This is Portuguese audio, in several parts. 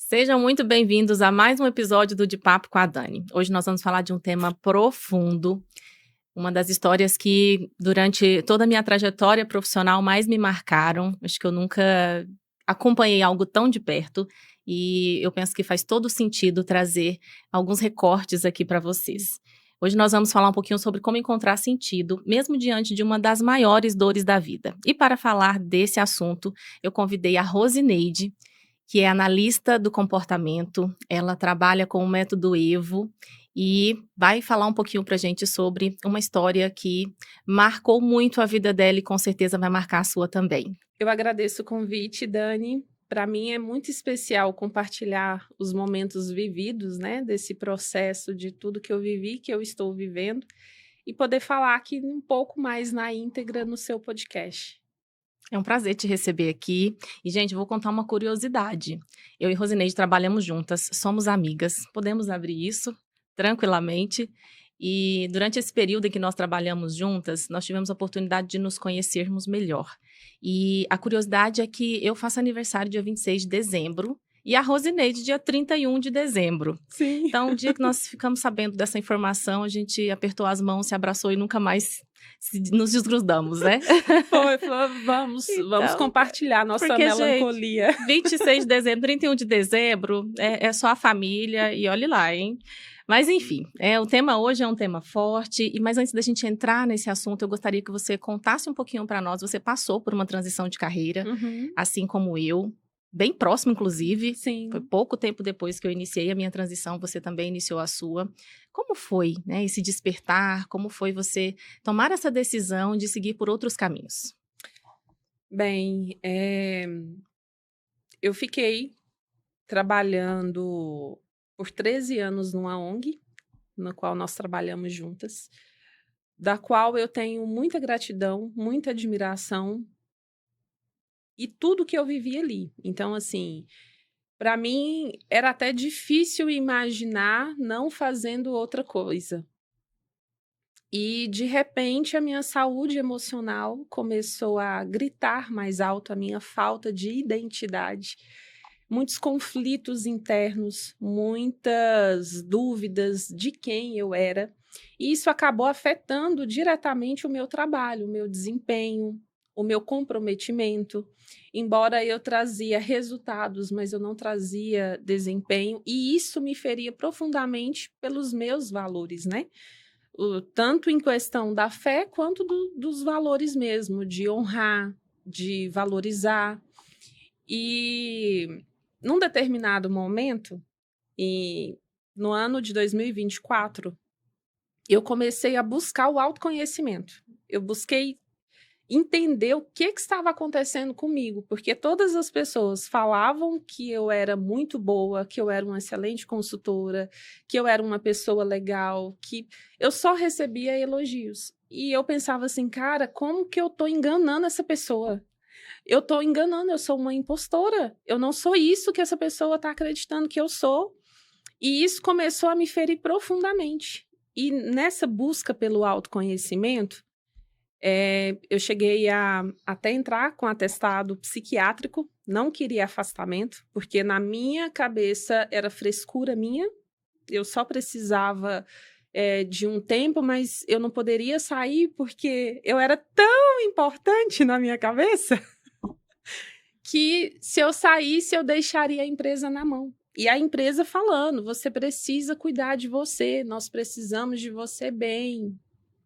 Sejam muito bem-vindos a mais um episódio do De Papo com a Dani. Hoje nós vamos falar de um tema profundo, uma das histórias que durante toda a minha trajetória profissional mais me marcaram. Acho que eu nunca acompanhei algo tão de perto e eu penso que faz todo sentido trazer alguns recortes aqui para vocês. Hoje nós vamos falar um pouquinho sobre como encontrar sentido, mesmo diante de uma das maiores dores da vida. E para falar desse assunto, eu convidei a Rosineide, que é analista do comportamento. Ela trabalha com o método EVO e vai falar um pouquinho para a gente sobre uma história que marcou muito a vida dela e com certeza vai marcar a sua também. Eu agradeço o convite, Dani. Para mim é muito especial compartilhar os momentos vividos, né, desse processo de tudo que eu vivi, que eu estou vivendo, e poder falar aqui um pouco mais na íntegra no seu podcast. É um prazer te receber aqui. E, gente, vou contar uma curiosidade. Eu e Rosineide trabalhamos juntas, somos amigas, podemos abrir isso tranquilamente. E durante esse período em que nós trabalhamos juntas, nós tivemos a oportunidade de nos conhecermos melhor. E a curiosidade é que eu faço aniversário dia 26 de dezembro e a Rosineide dia 31 de dezembro. Sim. Então, o dia que nós ficamos sabendo dessa informação, a gente apertou as mãos, se abraçou e nunca mais nos desgrudamos, né? Vamos Então, compartilhar nossa porque, melancolia. Gente, 26 de dezembro, 31 de dezembro, é só a família e olhe lá, hein? Mas, enfim, o tema hoje é um tema forte, mas antes da gente entrar nesse assunto, eu gostaria que você contasse um pouquinho para nós. Você passou por uma transição de carreira, assim como eu, bem próximo, inclusive. Sim. Foi pouco tempo depois que eu iniciei a minha transição, você também iniciou a sua. Como foi, né, esse despertar? Como foi você tomar essa decisão de seguir por outros caminhos? Bem, eu fiquei trabalhando por 13 anos numa ONG, na qual nós trabalhamos juntas, da qual eu tenho muita gratidão, muita admiração e tudo que eu vivi ali. Então, assim, para mim era até difícil imaginar não fazendo outra coisa. E, de repente, a minha saúde emocional começou a gritar mais alto, a minha falta de identidade, muitos conflitos internos, muitas dúvidas de quem eu era. E isso acabou afetando diretamente o meu trabalho, o meu desempenho, o meu comprometimento. Embora eu trazia resultados, mas eu não trazia desempenho, e isso me feria profundamente pelos meus valores, né? Tanto em questão da fé, quanto dos valores mesmo, de honrar, de valorizar. E num determinado momento, no ano de 2024, eu comecei a buscar o autoconhecimento. Eu busquei entender o que estava acontecendo comigo, porque todas as pessoas falavam que eu era muito boa, que eu era uma excelente consultora, que eu era uma pessoa legal, que eu só recebia elogios. E eu pensava assim, cara, como que eu tô enganando essa pessoa? Eu tô enganando, eu sou uma impostora. Eu não sou isso que essa pessoa tá acreditando que eu sou. E isso começou a me ferir profundamente. E nessa busca pelo autoconhecimento, eu cheguei a até entrar com atestado psiquiátrico, não queria afastamento, porque na minha cabeça era frescura minha, eu só precisava de um tempo, mas eu não poderia sair porque eu era tão importante na minha cabeça que se eu saísse eu deixaria a empresa na mão. E a empresa falando, você precisa cuidar de você, nós precisamos de você bem,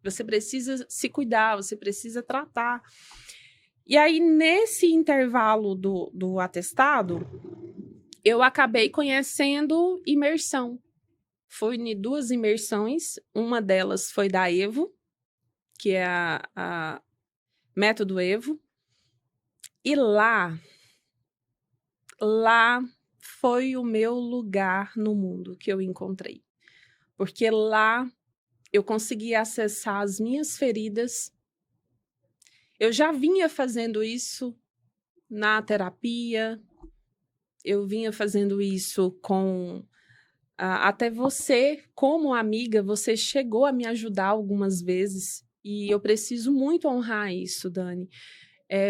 você precisa se cuidar, você precisa tratar. E aí, nesse intervalo do atestado, eu acabei conhecendo imersão. Fui em 2 imersões, uma delas foi da EVO, que é a método EVO. E lá foi o meu lugar no mundo que eu encontrei. Porque lá eu consegui acessar as minhas feridas. Eu já vinha fazendo isso na terapia, eu vinha fazendo isso com... até você, como amiga, você chegou a me ajudar algumas vezes, e eu preciso muito honrar isso, Dani.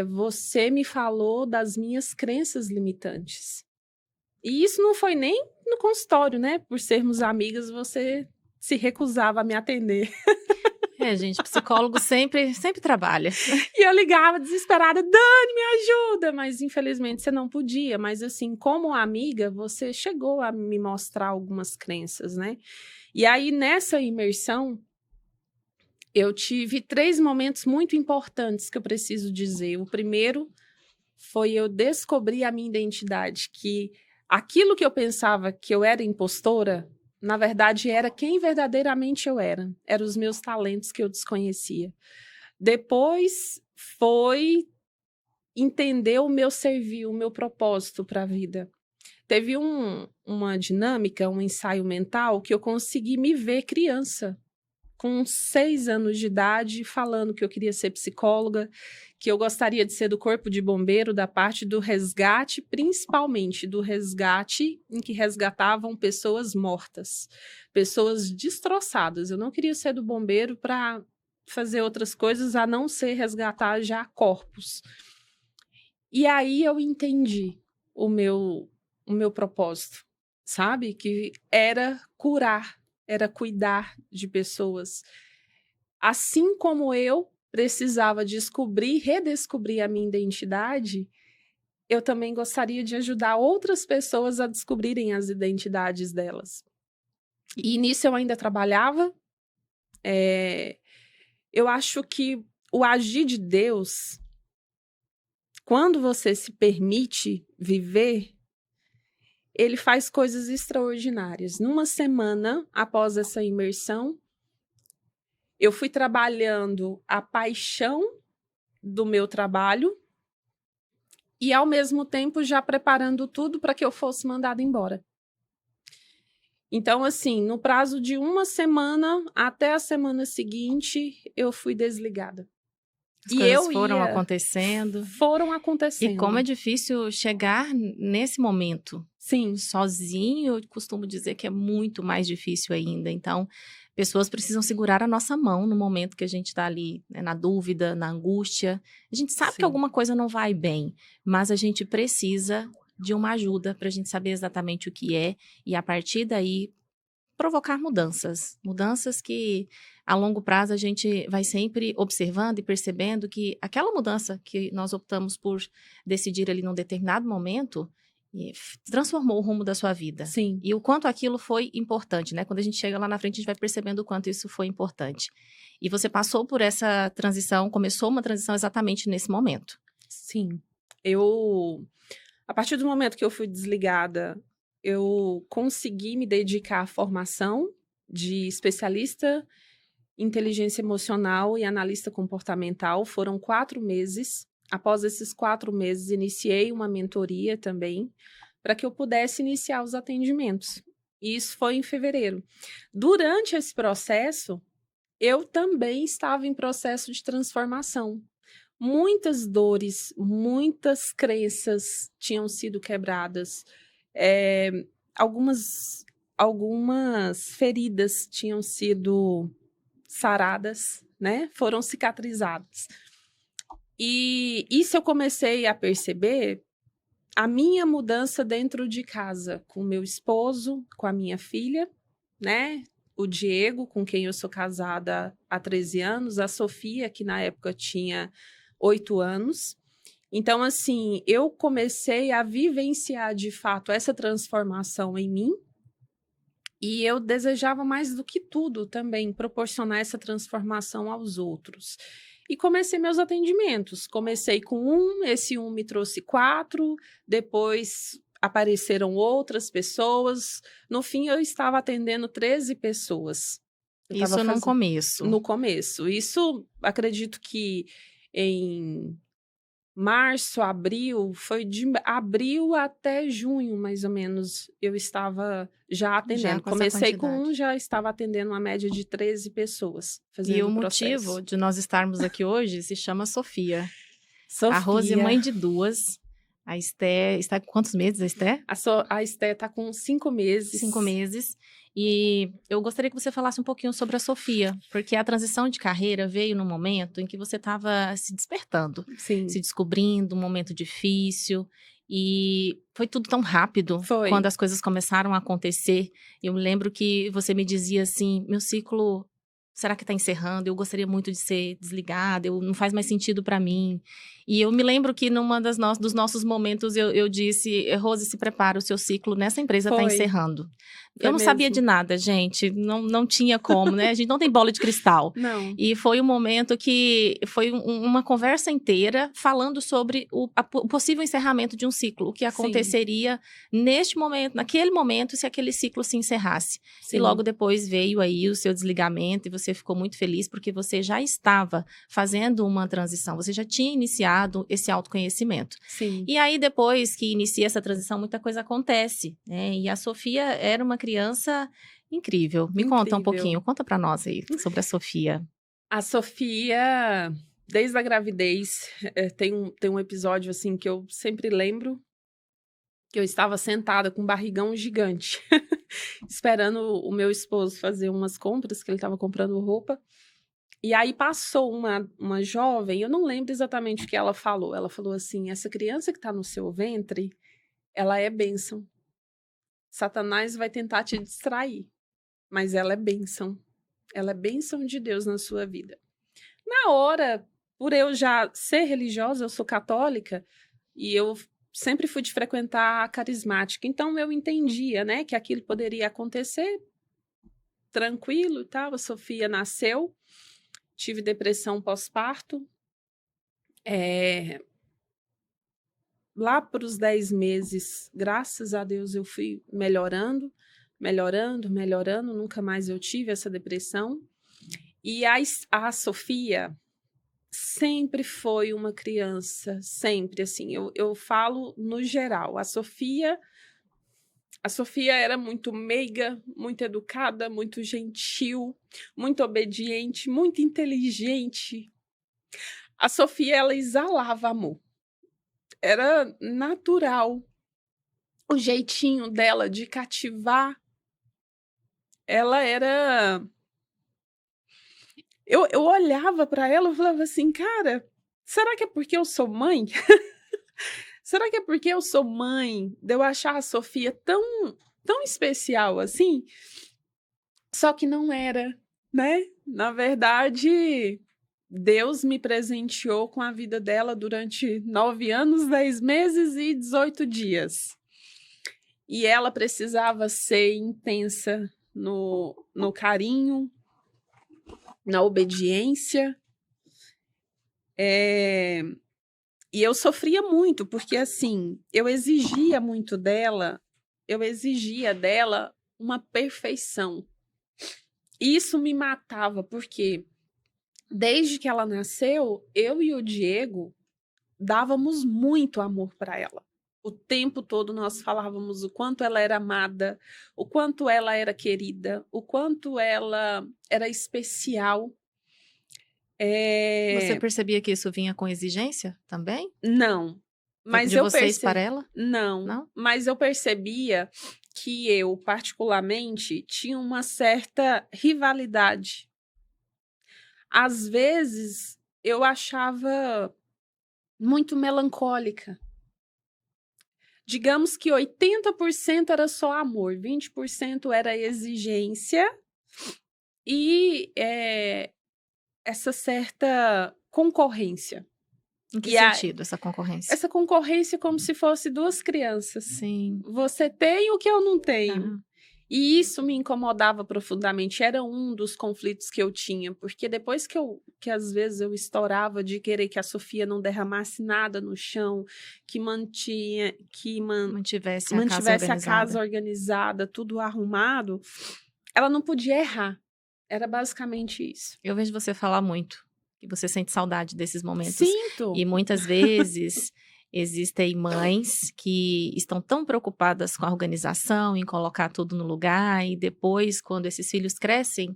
Você me falou das minhas crenças limitantes. E isso não foi nem no consultório, né? Por sermos amigas, você se recusava a me atender. Gente, psicólogo sempre trabalha. E eu ligava desesperada, Dani, me ajuda! Mas infelizmente você não podia. Mas assim, como amiga, você chegou a me mostrar algumas crenças, né? E aí, nessa imersão, eu tive 3 momentos muito importantes que eu preciso dizer. O primeiro foi eu descobrir a minha identidade, que aquilo que eu pensava que eu era impostora, na verdade era quem verdadeiramente eu era. Eram os meus talentos que eu desconhecia. Depois foi entender o meu servir, o meu propósito para a vida. Teve uma dinâmica, um ensaio mental que eu consegui me ver criança, com 6 anos de idade, falando que eu queria ser psicóloga, que eu gostaria de ser do corpo de bombeiro, da parte do resgate, principalmente do resgate em que resgatavam pessoas mortas, pessoas destroçadas. Eu não queria ser do bombeiro para fazer outras coisas, a não ser resgatar já corpos. E aí eu entendi o meu propósito, sabe? Que era curar, era cuidar de pessoas. Assim como eu precisava descobrir, redescobrir a minha identidade, eu também gostaria de ajudar outras pessoas a descobrirem as identidades delas. E nisso eu ainda trabalhava. Eu acho que o agir de Deus, quando você se permite viver, ele faz coisas extraordinárias. Numa semana após essa imersão, eu fui trabalhando a paixão do meu trabalho e, ao mesmo tempo, já preparando tudo para que eu fosse mandada embora. Então, assim, no prazo de uma semana até a semana seguinte, eu fui desligada. As coisas foram acontecendo. Foram acontecendo. E como é difícil chegar nesse momento. Sim. Sozinho, eu costumo dizer que é muito mais difícil ainda. Então, pessoas precisam segurar a nossa mão no momento que a gente está ali, né, na dúvida, na angústia. A gente sabe que alguma coisa não vai bem, mas a gente precisa de uma ajuda para a gente saber exatamente o que é e, a partir daí, provocar mudanças. Mudanças que, a longo prazo, a gente vai sempre observando e percebendo que aquela mudança que nós optamos por decidir ali num determinado momento transformou o rumo da sua vida. Sim. E o quanto aquilo foi importante, né? Quando a gente chega lá na frente, a gente vai percebendo o quanto isso foi importante. E você passou por essa transição, começou uma transição exatamente nesse momento. Sim. A partir do momento que eu fui desligada, eu consegui me dedicar à formação de especialista em inteligência emocional e analista comportamental. Foram 4 meses. Após esses 4 meses, iniciei uma mentoria também, para que eu pudesse iniciar os atendimentos. E isso foi em fevereiro. Durante esse processo, eu também estava em processo de transformação. Muitas dores, muitas crenças tinham sido quebradas. Algumas feridas tinham sido saradas, né? Foram cicatrizadas. E isso eu comecei a perceber a minha mudança dentro de casa, com o meu esposo, com a minha filha, né? O Diego, com quem eu sou casada há 13 anos, a Sofia, que na época tinha 8 anos. Então, assim, eu comecei a vivenciar de fato essa transformação em mim. E eu desejava mais do que tudo também proporcionar essa transformação aos outros. E comecei meus atendimentos. Comecei com esse me trouxe 4, depois apareceram outras pessoas. No fim, eu estava atendendo 13 pessoas. Isso no começo. No começo. Isso, acredito que em março, abril, foi de abril até junho, mais ou menos, eu estava já atendendo. Comecei com já estava atendendo uma média de 13 pessoas. E o motivo de nós estarmos aqui hoje se chama Sofia. Sofia. A Rose é mãe de 2. A Esté está com quantos meses, a Esté? A Esté está com 5 meses. 5 meses. E eu gostaria que você falasse um pouquinho sobre a Sofia, porque a transição de carreira veio no momento em que você estava se despertando, Sim. se descobrindo, um momento difícil. E foi tudo tão rápido. Foi. Quando as coisas começaram a acontecer. Eu me lembro que você me dizia assim, meu ciclo, será que está encerrando? Eu gostaria muito de ser desligada, não faz mais sentido para mim. E eu me lembro que numa dos nossos momentos eu disse, Rose, se prepara, o seu ciclo nessa empresa está encerrando. Foi eu não mesmo. sabia de nada, gente, não tinha como, né? A gente não tem bola de cristal. Não. E foi um momento que foi uma conversa inteira falando sobre o possível encerramento de um ciclo, o que aconteceria neste momento, naquele momento, se aquele ciclo se encerrasse. Sim. E logo depois veio aí o seu desligamento e você ficou muito feliz porque você já estava fazendo uma transição, você já tinha iniciado esse autoconhecimento. Sim. E aí depois que inicia essa transição, muita coisa acontece, né? E a Sofia era uma criança incrível. Me conta um pouquinho, conta pra nós aí sobre a Sofia. A Sofia, desde a gravidez, tem um episódio assim que eu sempre lembro, que eu estava sentada com um barrigão gigante, esperando o meu esposo fazer umas compras, que ele estava comprando roupa. E aí passou uma jovem, eu não lembro exatamente o que ela falou. Ela falou assim, essa criança que está no seu ventre, ela é bênção. Satanás vai tentar te distrair, mas ela é bênção. Ela é bênção de Deus na sua vida. Na hora, por eu já ser religiosa, eu sou católica, e eu sempre fui de frequentar a carismática. Então, eu entendia, né, que aquilo poderia acontecer tranquilo e tal. A Sofia nasceu, tive depressão pós-parto. Lá para os 10 meses, graças a Deus, eu fui melhorando, nunca mais eu tive essa depressão. E a Sofia sempre foi uma criança, sempre, assim, eu falo no geral. A Sofia era muito meiga, muito educada, muito gentil, muito obediente, muito inteligente. A Sofia, ela exalava amor. Era natural o jeitinho dela de cativar. Ela era... Eu olhava para ela e falava assim, cara, será que é porque eu sou mãe? Será que é porque eu sou mãe de eu achar a Sofia tão especial assim? Só que não era, né? Na verdade, Deus me presenteou com a vida dela durante 9 anos, 10 meses e 18 dias. E ela precisava ser intensa no carinho, na obediência. E eu sofria muito, porque assim, eu exigia dela uma perfeição. Isso me matava, porque desde que ela nasceu, eu e o Diego dávamos muito amor para ela. O tempo todo nós falávamos o quanto ela era amada, o quanto ela era querida, o quanto ela era especial. Você percebia que isso vinha com exigência também? Não. Mas de vocês para ela? Não, mas eu percebia que eu, particularmente, tinha uma certa rivalidade. Às vezes, eu achava muito melancólica. Digamos que 80% era só amor, 20% era exigência e essa certa concorrência. Em que sentido, essa concorrência? Essa concorrência como se fosse duas crianças. Sim. Você tem o que eu não tenho. E isso me incomodava profundamente. Era um dos conflitos que eu tinha. Porque depois que às vezes eu estourava de querer que a Sofia não derramasse nada no chão, que mantivesse a casa organizada, tudo arrumado, ela não podia errar. Era basicamente isso. Eu vejo você falar muito. E você sente saudade desses momentos. Sinto! E muitas vezes existem mães que estão tão preocupadas com a organização, em colocar tudo no lugar, e depois, quando esses filhos crescem,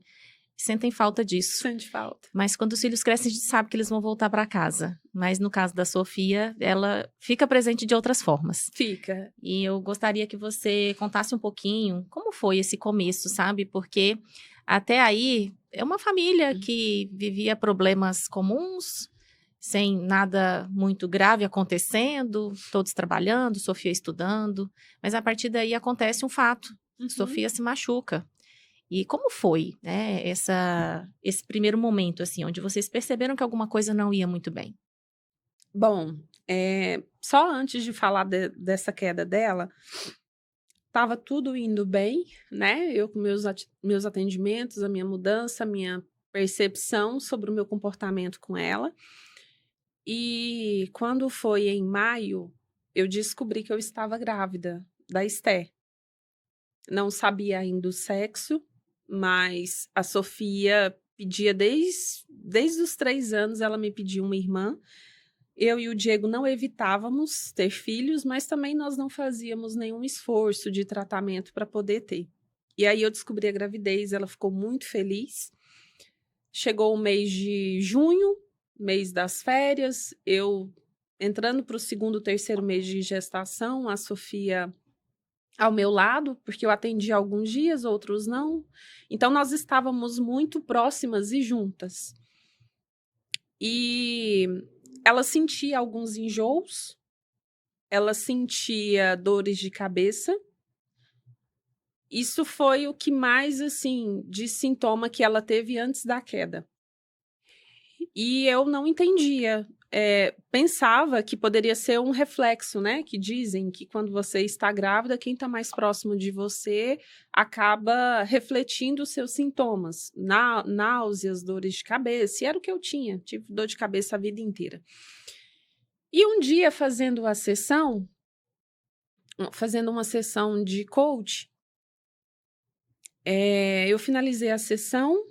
sentem falta disso. Sente falta. Mas quando os filhos crescem, a gente sabe que eles vão voltar para casa. Mas no caso da Sofia, ela fica presente de outras formas. Fica. E eu gostaria que você contasse um pouquinho como foi esse começo, sabe? Porque até aí é uma família que vivia problemas comuns sem nada muito grave acontecendo, todos trabalhando, Sofia estudando, mas a partir daí acontece um fato, Sofia se machuca. E como foi, né, esse primeiro momento, assim, onde vocês perceberam que alguma coisa não ia muito bem? Bom, só antes de falar dessa queda dela, estava tudo indo bem, né? Eu com meus atendimentos, a minha mudança, a minha percepção sobre o meu comportamento com ela. E quando foi em maio, eu descobri que eu estava grávida da Esté. Não sabia ainda o sexo, mas a Sofia pedia desde os 3 anos, ela me pediu uma irmã. Eu e o Diego não evitávamos ter filhos, mas também nós não fazíamos nenhum esforço de tratamento para poder ter. E aí eu descobri a gravidez, ela ficou muito feliz. Chegou o mês de junho, mês das férias, eu entrando para o segundo, terceiro mês de gestação, a Sofia ao meu lado, porque eu atendi alguns dias, outros não. Então, nós estávamos muito próximas e juntas. E ela sentia alguns enjoos, ela sentia dores de cabeça. Isso foi o que mais, assim, de sintoma que ela teve antes da queda. E eu não entendia. Pensava que poderia ser um reflexo, né? Que dizem que quando você está grávida, quem está mais próximo de você acaba refletindo os seus sintomas. Náuseas, dores de cabeça. E era o que eu tinha. Tive dor de cabeça a vida inteira. E um dia, fazendo uma sessão de coach, eu finalizei a sessão.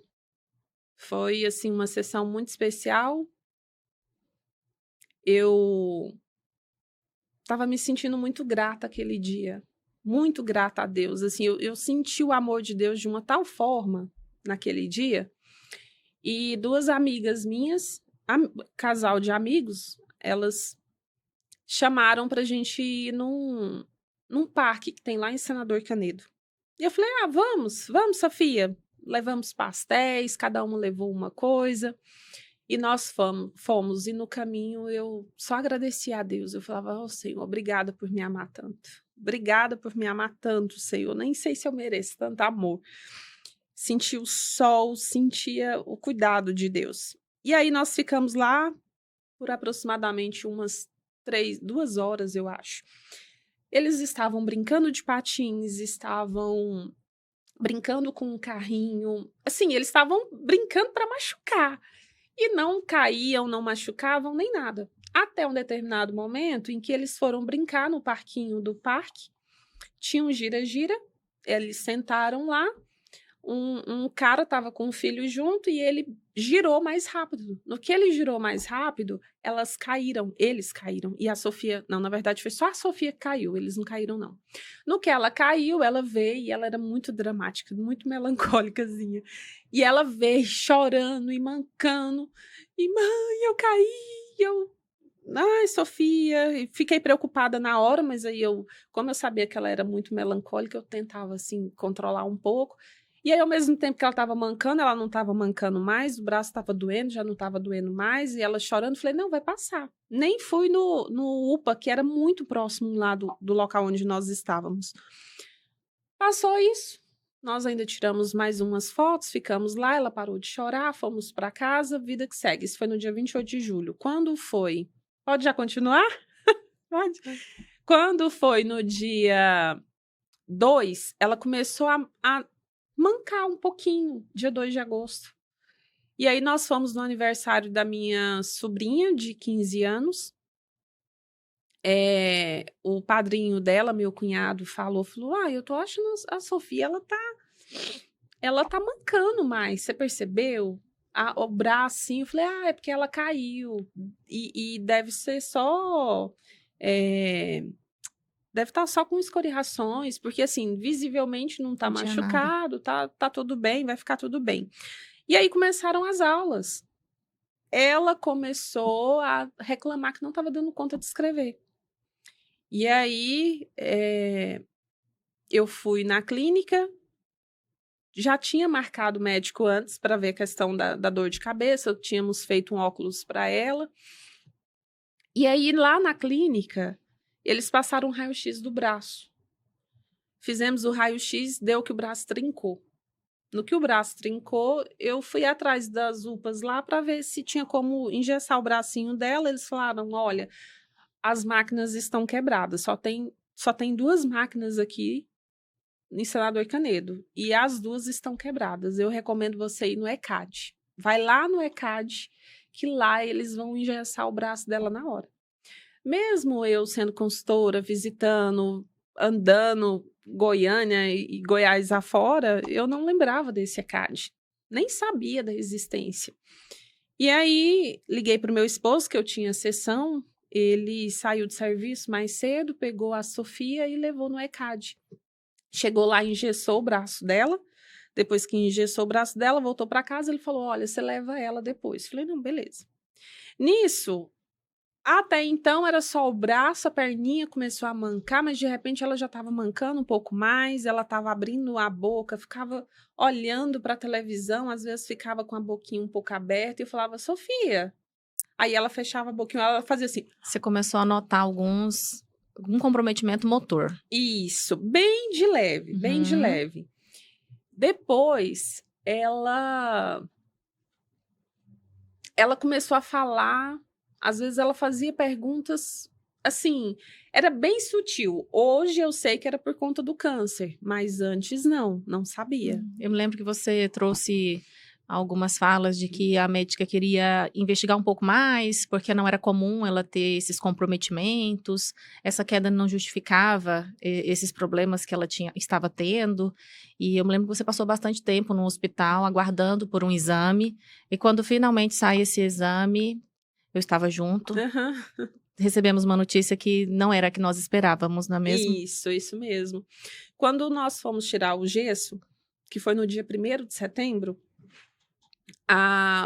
Foi, assim, uma sessão muito especial. Eu estava me sentindo muito grata aquele dia, muito grata a Deus. Assim, eu senti o amor de Deus de uma tal forma naquele dia. E 2 amigas minhas, casal de amigos, elas chamaram para a gente ir num parque que tem lá em Senador Canedo. E eu falei, vamos, Sofia. Levamos pastéis, cada uma levou uma coisa. E nós fomos, e no caminho eu só agradecia a Deus. Eu falava, Senhor, obrigada por me amar tanto. Obrigada por me amar tanto, Senhor. Nem sei se eu mereço tanto amor. Sentia o sol, sentia o cuidado de Deus. E aí nós ficamos lá por aproximadamente umas 2 horas, eu acho. Eles estavam brincando de patins, estavam brincando com um carrinho. Assim, eles estavam brincando para machucar. E não caíam, não machucavam, nem nada. Até um determinado momento em que eles foram brincar no parquinho do parque. Tinha um gira-gira, eles sentaram lá. Um cara estava com um filho junto e ele girou mais rápido. No que ele girou mais rápido, eles caíram. E a Sofia, não, na verdade foi só a Sofia que caiu, eles não caíram não. No que ela caiu, ela veio e ela era muito dramática, muito melancólicazinha. E ela veio chorando e mancando. E mãe, eu caí, ai, Sofia, e fiquei preocupada na hora, mas aí como eu sabia que ela era muito melancólica, eu tentava assim controlar um pouco. E aí, ao mesmo tempo que ela estava mancando, ela não estava mancando mais, o braço estava doendo, já não estava doendo mais, e ela chorando, falei, não, vai passar. Nem fui no UPA, que era muito próximo lá do local onde nós estávamos. Passou isso, nós ainda tiramos mais umas fotos, ficamos lá, ela parou de chorar, fomos para casa, vida que segue. Isso foi no dia 28 de julho. Quando foi? Pode já continuar? Pode. Quando foi no dia 2, ela começou a mancar um pouquinho, dia 2 de agosto. E aí nós fomos no aniversário da minha sobrinha, de 15 anos. O padrinho dela, meu cunhado, falou, eu tô achando a Sofia, ela tá mancando mais, você percebeu? O bracinho, eu falei, é porque ela caiu, e deve ser só... deve estar só com escoriações, porque assim, visivelmente não tá machucado, tá tudo bem, vai ficar tudo bem. E aí começaram as aulas. Ela começou a reclamar que não estava dando conta de escrever. E aí eu fui na clínica, já tinha marcado o médico antes para ver a questão da dor de cabeça, tínhamos feito um óculos para ela. E aí, lá na clínica, eles passaram um raio-x do braço. Fizemos o raio-x, deu que o braço trincou. No que o braço trincou, eu fui atrás das UPAs lá para ver se tinha como engessar o bracinho dela. Eles falaram, olha, as máquinas estão quebradas, só tem 2 máquinas aqui em Senador Canedo, e as 2 estão quebradas. Eu recomendo você ir no ECAD. Vai lá no ECAD, que lá eles vão engessar o braço dela na hora. Mesmo eu sendo consultora, visitando, andando Goiânia e Goiás afora, eu não lembrava desse ECAD. Nem sabia da existência. E aí, liguei para o meu esposo, que eu tinha sessão, ele saiu de serviço mais cedo, pegou a Sofia e levou no ECAD. Chegou lá, engessou o braço dela. Depois que engessou o braço dela, voltou para casa, ele falou, olha, você leva ela depois. Falei, não, beleza. Nisso, até então era só o braço, a perninha começou a mancar, mas de repente ela já estava mancando um pouco mais, ela estava abrindo a boca, ficava olhando para a televisão, às vezes ficava com a boquinha um pouco aberta, e eu falava, Sofia. Aí ela fechava a boquinha, ela fazia assim. Você começou a notar algum comprometimento motor. Isso, bem de leve, bem de leve. Depois, ela começou a falar, às vezes ela fazia perguntas, assim, era bem sutil. Hoje eu sei que era por conta do câncer, mas antes não sabia. Eu me lembro que você trouxe algumas falas de que a médica queria investigar um pouco mais, porque não era comum ela ter esses comprometimentos, essa queda não justificava esses problemas que ela estava tendo, e eu me lembro que você passou bastante tempo no hospital aguardando por um exame, e quando finalmente sai esse exame, eu estava junto, recebemos uma notícia que não era a que nós esperávamos, não é mesmo? Isso mesmo. Quando nós fomos tirar o gesso, que foi no dia 1º de setembro,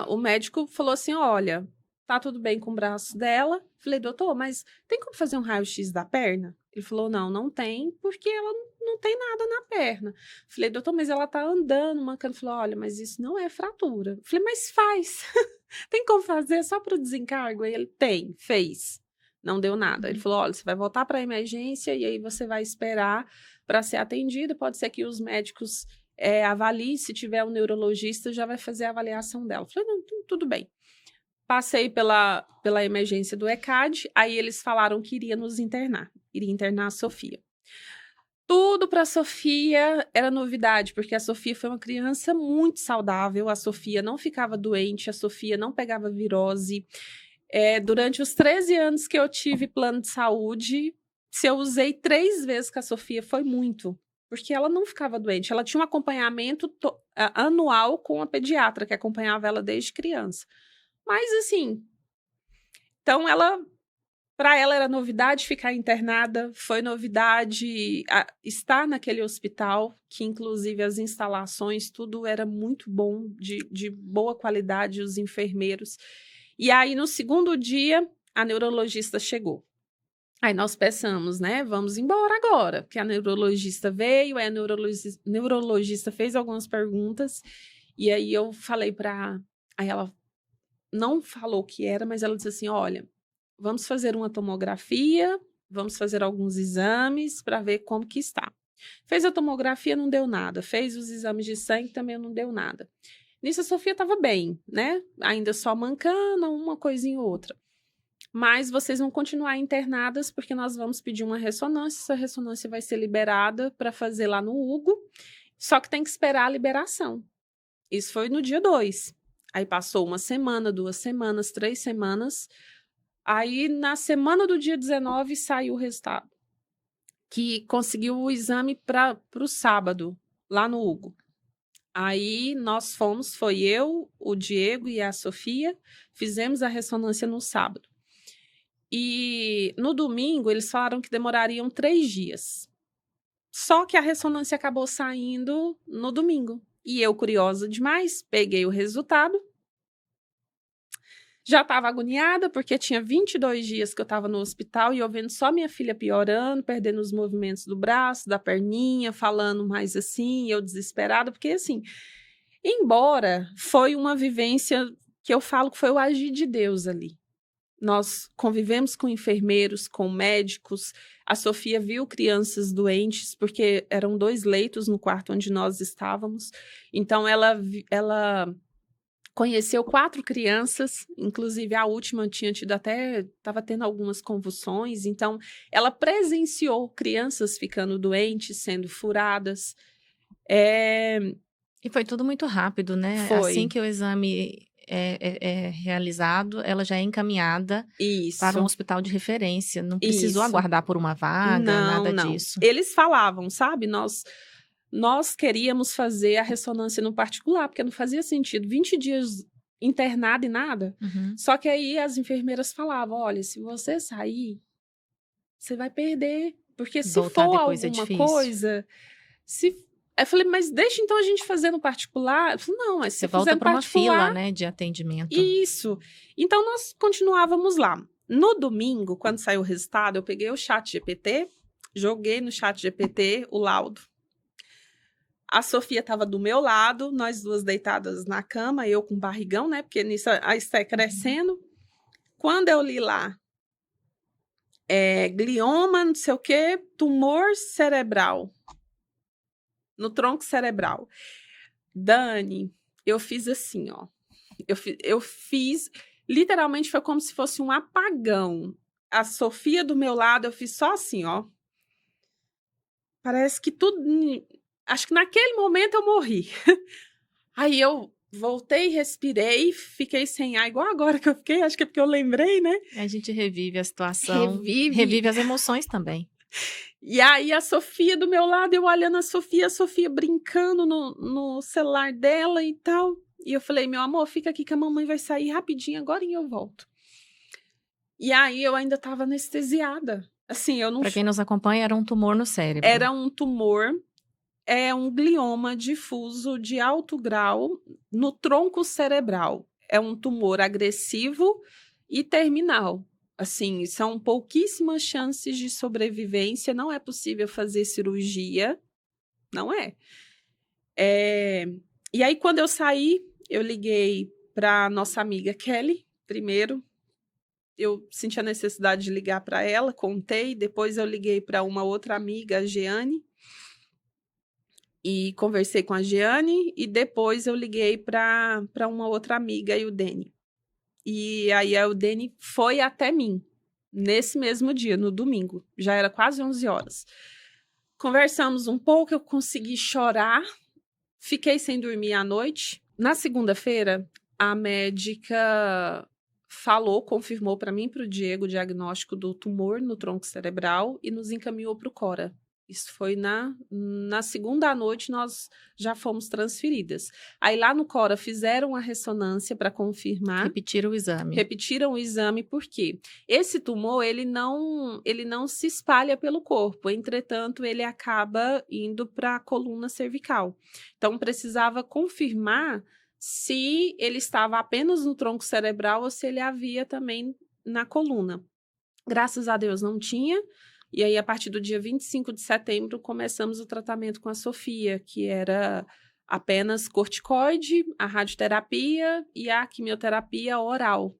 o médico falou assim, olha, tá tudo bem com o braço dela. Falei, doutor, mas tem como fazer um raio-x da perna? Ele falou, não tem, porque ela não tem nada na perna. Falei, doutor, mas ela tá andando, mancando. Ele falou, olha, mas isso não é fratura. Falei, mas faz. Tem como fazer só para o desencargo? Aí ele, fez. Não deu nada. Ele falou, olha, você vai voltar para a emergência e aí você vai esperar para ser atendida. Pode ser que os médicos avaliem, se tiver um neurologista, já vai fazer a avaliação dela. Falei, não, tudo bem. Passei pela emergência do ECAD, aí eles falaram que iria internar a Sofia. Tudo para a Sofia era novidade, porque a Sofia foi uma criança muito saudável, a Sofia não ficava doente, a Sofia não pegava virose. Durante os 13 anos que eu tive plano de saúde, se eu usei 3 vezes com a Sofia, foi muito. Porque ela não ficava doente. Ela tinha um acompanhamento anual com a pediatra, que acompanhava ela desde criança. Mas, assim... Então, para ela era novidade ficar internada, foi novidade estar naquele hospital, que inclusive as instalações, tudo era muito bom, de boa qualidade, os enfermeiros. E aí, no segundo dia, a neurologista chegou. Aí nós pensamos, né, vamos embora agora, porque a neurologista veio, aí a neurologista fez algumas perguntas, e aí eu falei aí ela não falou o que era, mas ela disse assim, olha, vamos fazer uma tomografia, vamos fazer alguns exames para ver como que está. Fez a tomografia, não deu nada, fez os exames de sangue, também não deu nada. Nisso a Sofia estava bem, né, ainda só mancando, uma coisinha ou outra. Mas vocês vão continuar internadas porque nós vamos pedir uma ressonância. Essa ressonância vai ser liberada para fazer lá no Hugo, só que tem que esperar a liberação. Isso foi no dia 2. Aí passou 1 semana, 2 semanas, 3 semanas. Aí na semana do dia 19 saiu o resultado. Que conseguiu o exame para o sábado, lá no Hugo. Aí nós foi eu, o Diego e a Sofia, fizemos a ressonância no sábado. E no domingo, eles falaram que demorariam 3 dias. Só que a ressonância acabou saindo no domingo. E eu, curiosa demais, peguei o resultado. Já estava agoniada, porque tinha 22 dias que eu estava no hospital e eu vendo só minha filha piorando, perdendo os movimentos do braço, da perninha, falando mais assim, eu desesperada, porque assim, embora foi uma vivência que eu falo que foi o agir de Deus ali. Nós convivemos com enfermeiros, com médicos. A Sofia viu crianças doentes, porque eram 2 leitos no quarto onde nós estávamos. Então, ela conheceu 4 crianças, inclusive a última tinha tido estava tendo algumas convulsões. Então, ela presenciou crianças ficando doentes, sendo furadas. E foi tudo muito rápido, né? Foi. Assim que o exame é realizado, ela já é encaminhada para um Isso. hospital de referência. Não precisou Isso. aguardar por uma vaga, nada Não. disso. Eles falavam, sabe? Nós queríamos fazer a ressonância no particular, porque não fazia sentido. 20 dias internada e nada. Uhum. Só que aí as enfermeiras falavam, olha, se você sair, você vai perder. Porque se Voltar for depois é alguma difícil. coisa... Eu falei, mas deixa então a gente fazer no particular. Eu falei, não, mas se Você fizer volta no para uma particular... fila, né, de atendimento. Isso. Então, nós continuávamos lá. No domingo, quando saiu o resultado, eu peguei o chat GPT, joguei no chat GPT o laudo. A Sofia estava do meu lado, nós duas deitadas na cama, eu com barrigão, né? Porque nisso a Esté crescendo. Quando eu li lá, glioma, não sei o quê, tumor cerebral. No tronco cerebral. Dani, eu fiz assim, ó. Eu fiz, literalmente foi como se fosse um apagão. A Sofia do meu lado, eu fiz só assim, ó. Parece que tudo... Acho que naquele momento eu morri. Aí eu voltei, respirei, fiquei sem ar, igual agora que eu fiquei, acho que é porque eu lembrei, né? A gente revive a situação, Revive. revive as emoções também. E aí a Sofia do meu lado, eu olhando a Sofia brincando no celular dela e tal. E eu falei, meu amor, fica aqui que a mamãe vai sair rapidinho agora e eu volto. E aí eu ainda estava anestesiada. Assim, eu não... Para quem nos acompanha, era um tumor no cérebro. Era um tumor, um glioma difuso de alto grau no tronco cerebral. É um tumor agressivo e terminal. Assim, são pouquíssimas chances de sobrevivência, não é possível fazer cirurgia, não é. E aí, quando eu saí, eu liguei para nossa amiga Kelly, primeiro. Eu senti a necessidade de ligar para ela, contei. Depois eu liguei para uma outra amiga, a Jeane, e conversei com a Jeane. E depois eu liguei para uma outra amiga, a Eudene. E aí a Eudene foi até mim, nesse mesmo dia, no domingo. Já era quase 11 horas. Conversamos um pouco, eu consegui chorar. Fiquei sem dormir à noite. Na segunda-feira, a médica confirmou para mim e para o Diego o diagnóstico do tumor no tronco cerebral e nos encaminhou para o Cora. Isso foi na segunda noite, nós já fomos transferidas. Aí lá no Cora fizeram a ressonância para confirmar. Repetiram o exame. Repetiram o exame, por quê? Esse tumor, ele não se espalha pelo corpo, entretanto, ele acaba indo para a coluna cervical. Então, precisava confirmar se ele estava apenas no tronco cerebral ou se ele havia também na coluna. Graças a Deus não tinha. E aí, a partir do dia 25 de setembro, começamos o tratamento com a Sofia, que era apenas corticoide, a radioterapia e a quimioterapia oral.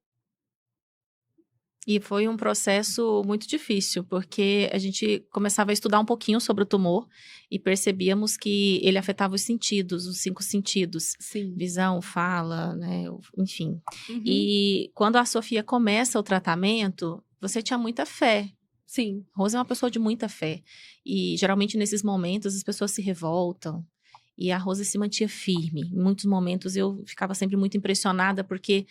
E foi um processo muito difícil, porque a gente começava a estudar um pouquinho sobre o tumor e percebíamos que ele afetava os sentidos, os 5 sentidos. Sim. Visão, fala, né, enfim. Uhum. E quando a Sofia começa o tratamento, você tinha muita fé. Sim. Rosa é uma pessoa de muita fé. E geralmente nesses momentos as pessoas se revoltam. E a Rosa se mantinha firme. Em muitos momentos eu ficava sempre muito impressionada, porque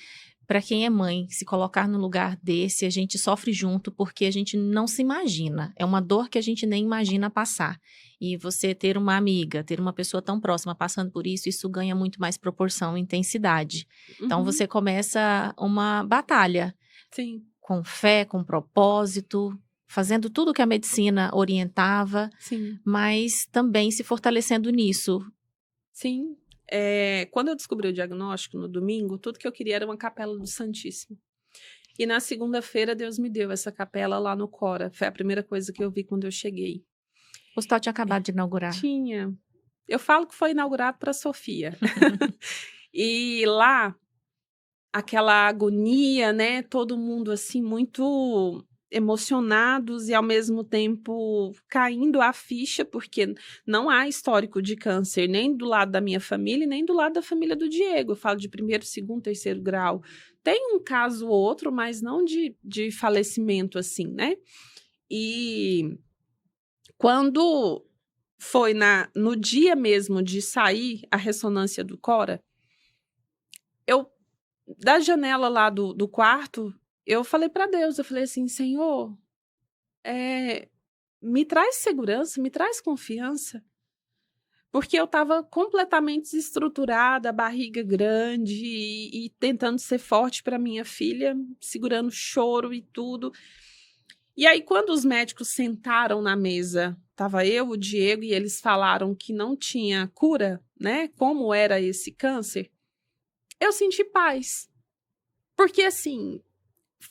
para quem é mãe, se colocar no lugar desse, a gente sofre junto, porque a gente não se imagina. É uma dor que a gente nem imagina passar. E você ter uma amiga, ter uma pessoa tão próxima passando por isso ganha muito mais proporção e intensidade. Uhum. Então você começa uma batalha. Sim. Com fé, com propósito, fazendo tudo que a medicina orientava, Sim. mas também se fortalecendo nisso. Sim. Quando eu descobri o diagnóstico no domingo, tudo que eu queria era uma capela do Santíssimo. E na segunda-feira, Deus me deu essa capela lá no Cora. Foi a primeira coisa que eu vi quando eu cheguei. O hospital tinha acabado de inaugurar. Tinha. Eu falo que foi inaugurado para Sofia. E lá, aquela agonia, né? Todo mundo assim muito emocionados e ao mesmo tempo caindo a ficha, porque não há histórico de câncer nem do lado da minha família, nem do lado da família do Diego. Eu falo de primeiro, segundo, terceiro grau. Tem um caso ou outro, mas não de falecimento assim, né? E quando foi no dia mesmo de sair a ressonância do Cora, da janela lá do quarto, eu falei para Deus, eu falei assim, Senhor, me traz segurança, me traz confiança, porque eu estava completamente desestruturada, barriga grande e tentando ser forte para minha filha, segurando choro e tudo. E aí, quando os médicos sentaram na mesa, estava eu, o Diego, e eles falaram que não tinha cura, né? Como era esse câncer, eu senti paz. Porque, assim,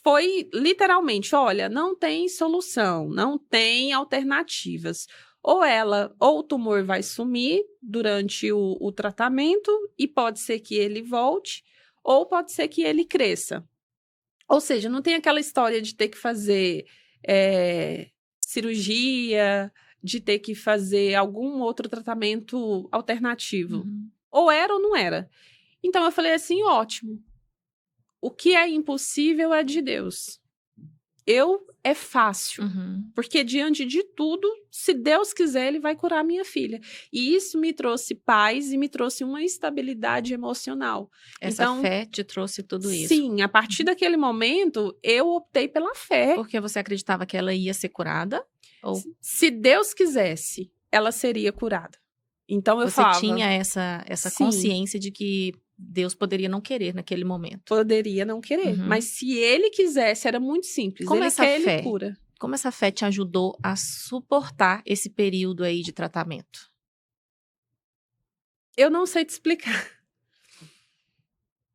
foi literalmente, olha, não tem solução, não tem alternativas. Ou o tumor vai sumir durante o tratamento e pode ser que ele volte, ou pode ser que ele cresça. Ou seja, não tem aquela história de ter que fazer cirurgia, de ter que fazer algum outro tratamento alternativo. Uhum. Ou era ou não era. Então eu falei assim, ótimo. O que é impossível é de Deus. É fácil. Uhum. Porque diante de tudo, se Deus quiser, Ele vai curar minha filha. E isso me trouxe paz e me trouxe uma estabilidade emocional. Essa fé te trouxe tudo isso. Sim, a partir daquele momento, eu optei pela fé. Porque você acreditava que ela ia ser curada? Ou Se Deus quisesse, ela seria curada. Então eu falava... Você tinha essa consciência de que Deus poderia não querer naquele momento. Poderia não querer. Uhum. Mas se Ele quisesse, era muito simples. Como Ele quer, Ele cura. Como essa fé te ajudou a suportar esse período aí de tratamento? Eu não sei te explicar.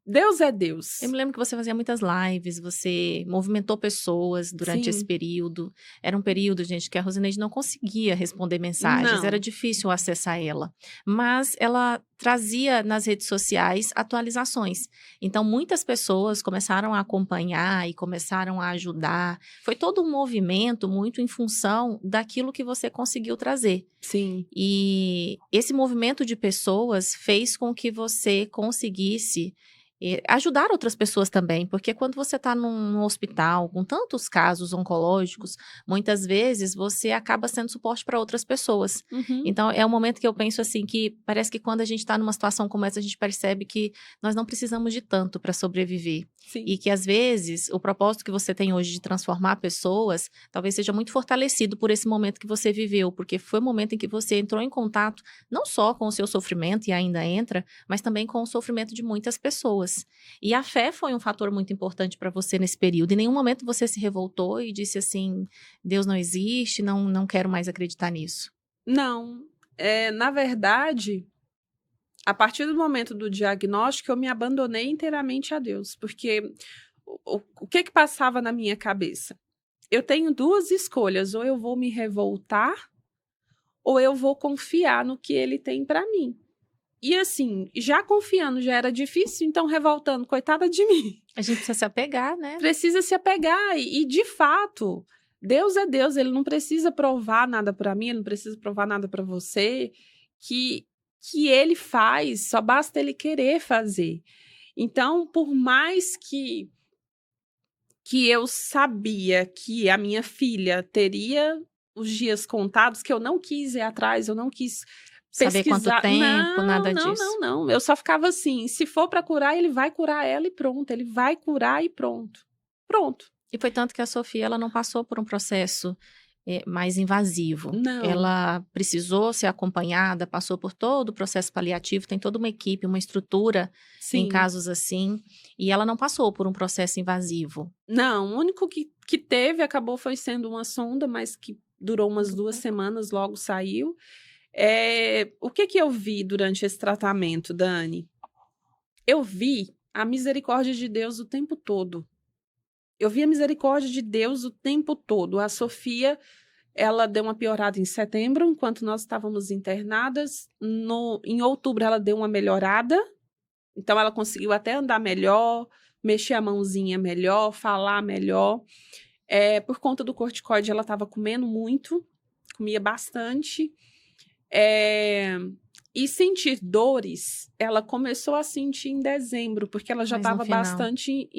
Deus é Deus. Eu me lembro que você fazia muitas lives, você movimentou pessoas durante esse período. Era um período, gente, que a Rosineide não conseguia responder mensagens, era difícil acessar ela. Mas ela trazia nas redes sociais atualizações. Então, muitas pessoas começaram a acompanhar e começaram a ajudar. Foi todo um movimento muito em função daquilo que você conseguiu trazer. Sim. E esse movimento de pessoas fez com que você conseguisse ajudar outras pessoas também, porque quando você está num hospital com tantos casos oncológicos, muitas vezes você acaba sendo suporte para outras pessoas. Uhum. Então, é um momento que eu penso assim, que parece que quando a gente está numa situação como essa, a gente percebe que nós não precisamos de tanto para sobreviver. Sim. E que, às vezes, o propósito que você tem hoje de transformar pessoas, talvez seja muito fortalecido por esse momento que você viveu, porque foi o momento em que você entrou em contato, não só com o seu sofrimento, e ainda entra, mas também com o sofrimento de muitas pessoas. E a fé foi um fator muito importante para você nesse período. Em nenhum momento você se revoltou e disse assim, Deus não existe, não quero mais acreditar nisso. Não. Na verdade, a partir do momento do diagnóstico, eu me abandonei inteiramente a Deus. Porque o que passava na minha cabeça? Eu tenho duas escolhas. Ou eu vou me revoltar, ou eu vou confiar no que Ele tem para mim. E assim, já confiando já era difícil, então revoltando, coitada de mim. A gente precisa se apegar, né? Precisa se apegar. E de fato, Deus é Deus. Ele não precisa provar nada para mim, ele não precisa provar nada para você. Que Ele faz, só basta Ele querer fazer. Então, por mais que eu sabia que a minha filha teria os dias contados, que eu não quis ir atrás, eu não quis... Saber quanto tempo, nada disso. Não. Eu só ficava assim, se for para curar, ele vai curar ela e pronto. Ele vai curar e pronto. Pronto. E foi tanto que a Sofia, ela não passou por um processo mais invasivo. Não. Ela precisou ser acompanhada, passou por todo o processo paliativo, tem toda uma equipe, uma estrutura em casos assim, e ela não passou por um processo invasivo. Não, o único que teve, acabou foi sendo uma sonda, mas que durou umas 2 semanas, logo saiu. O que eu vi durante esse tratamento, Dani? Eu vi a misericórdia de Deus o tempo todo. Eu vi a misericórdia de Deus o tempo todo. A Sofia, ela deu uma piorada em setembro, enquanto nós estávamos internadas. Em outubro, ela deu uma melhorada. Então, ela conseguiu até andar melhor, mexer a mãozinha melhor, falar melhor. Por conta do corticoide, ela estava comendo muito, comia bastante. E sentir dores, ela começou a sentir em dezembro, porque ela já estava bastante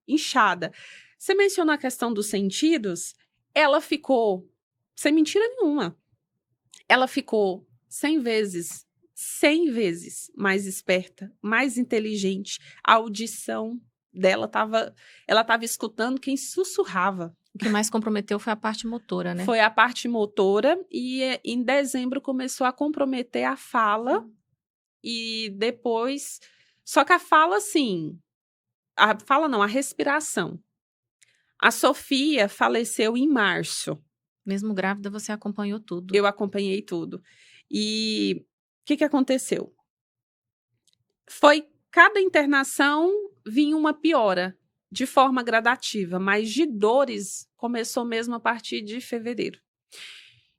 inchada. Você mencionou a questão dos sentidos, ela ficou, sem mentira nenhuma, ela ficou 100 vezes mais esperta, mais inteligente. A audição dela ela estava escutando quem sussurrava. O que mais comprometeu foi a parte motora, né? Foi a parte motora e em dezembro começou a comprometer a fala e depois... Só que a fala, assim... A fala não, a respiração. A Sofia faleceu em março. Mesmo grávida, você acompanhou tudo. Eu acompanhei tudo. E o que aconteceu? Cada internação vinha uma piora de forma gradativa, mas de dores começou mesmo a partir de fevereiro.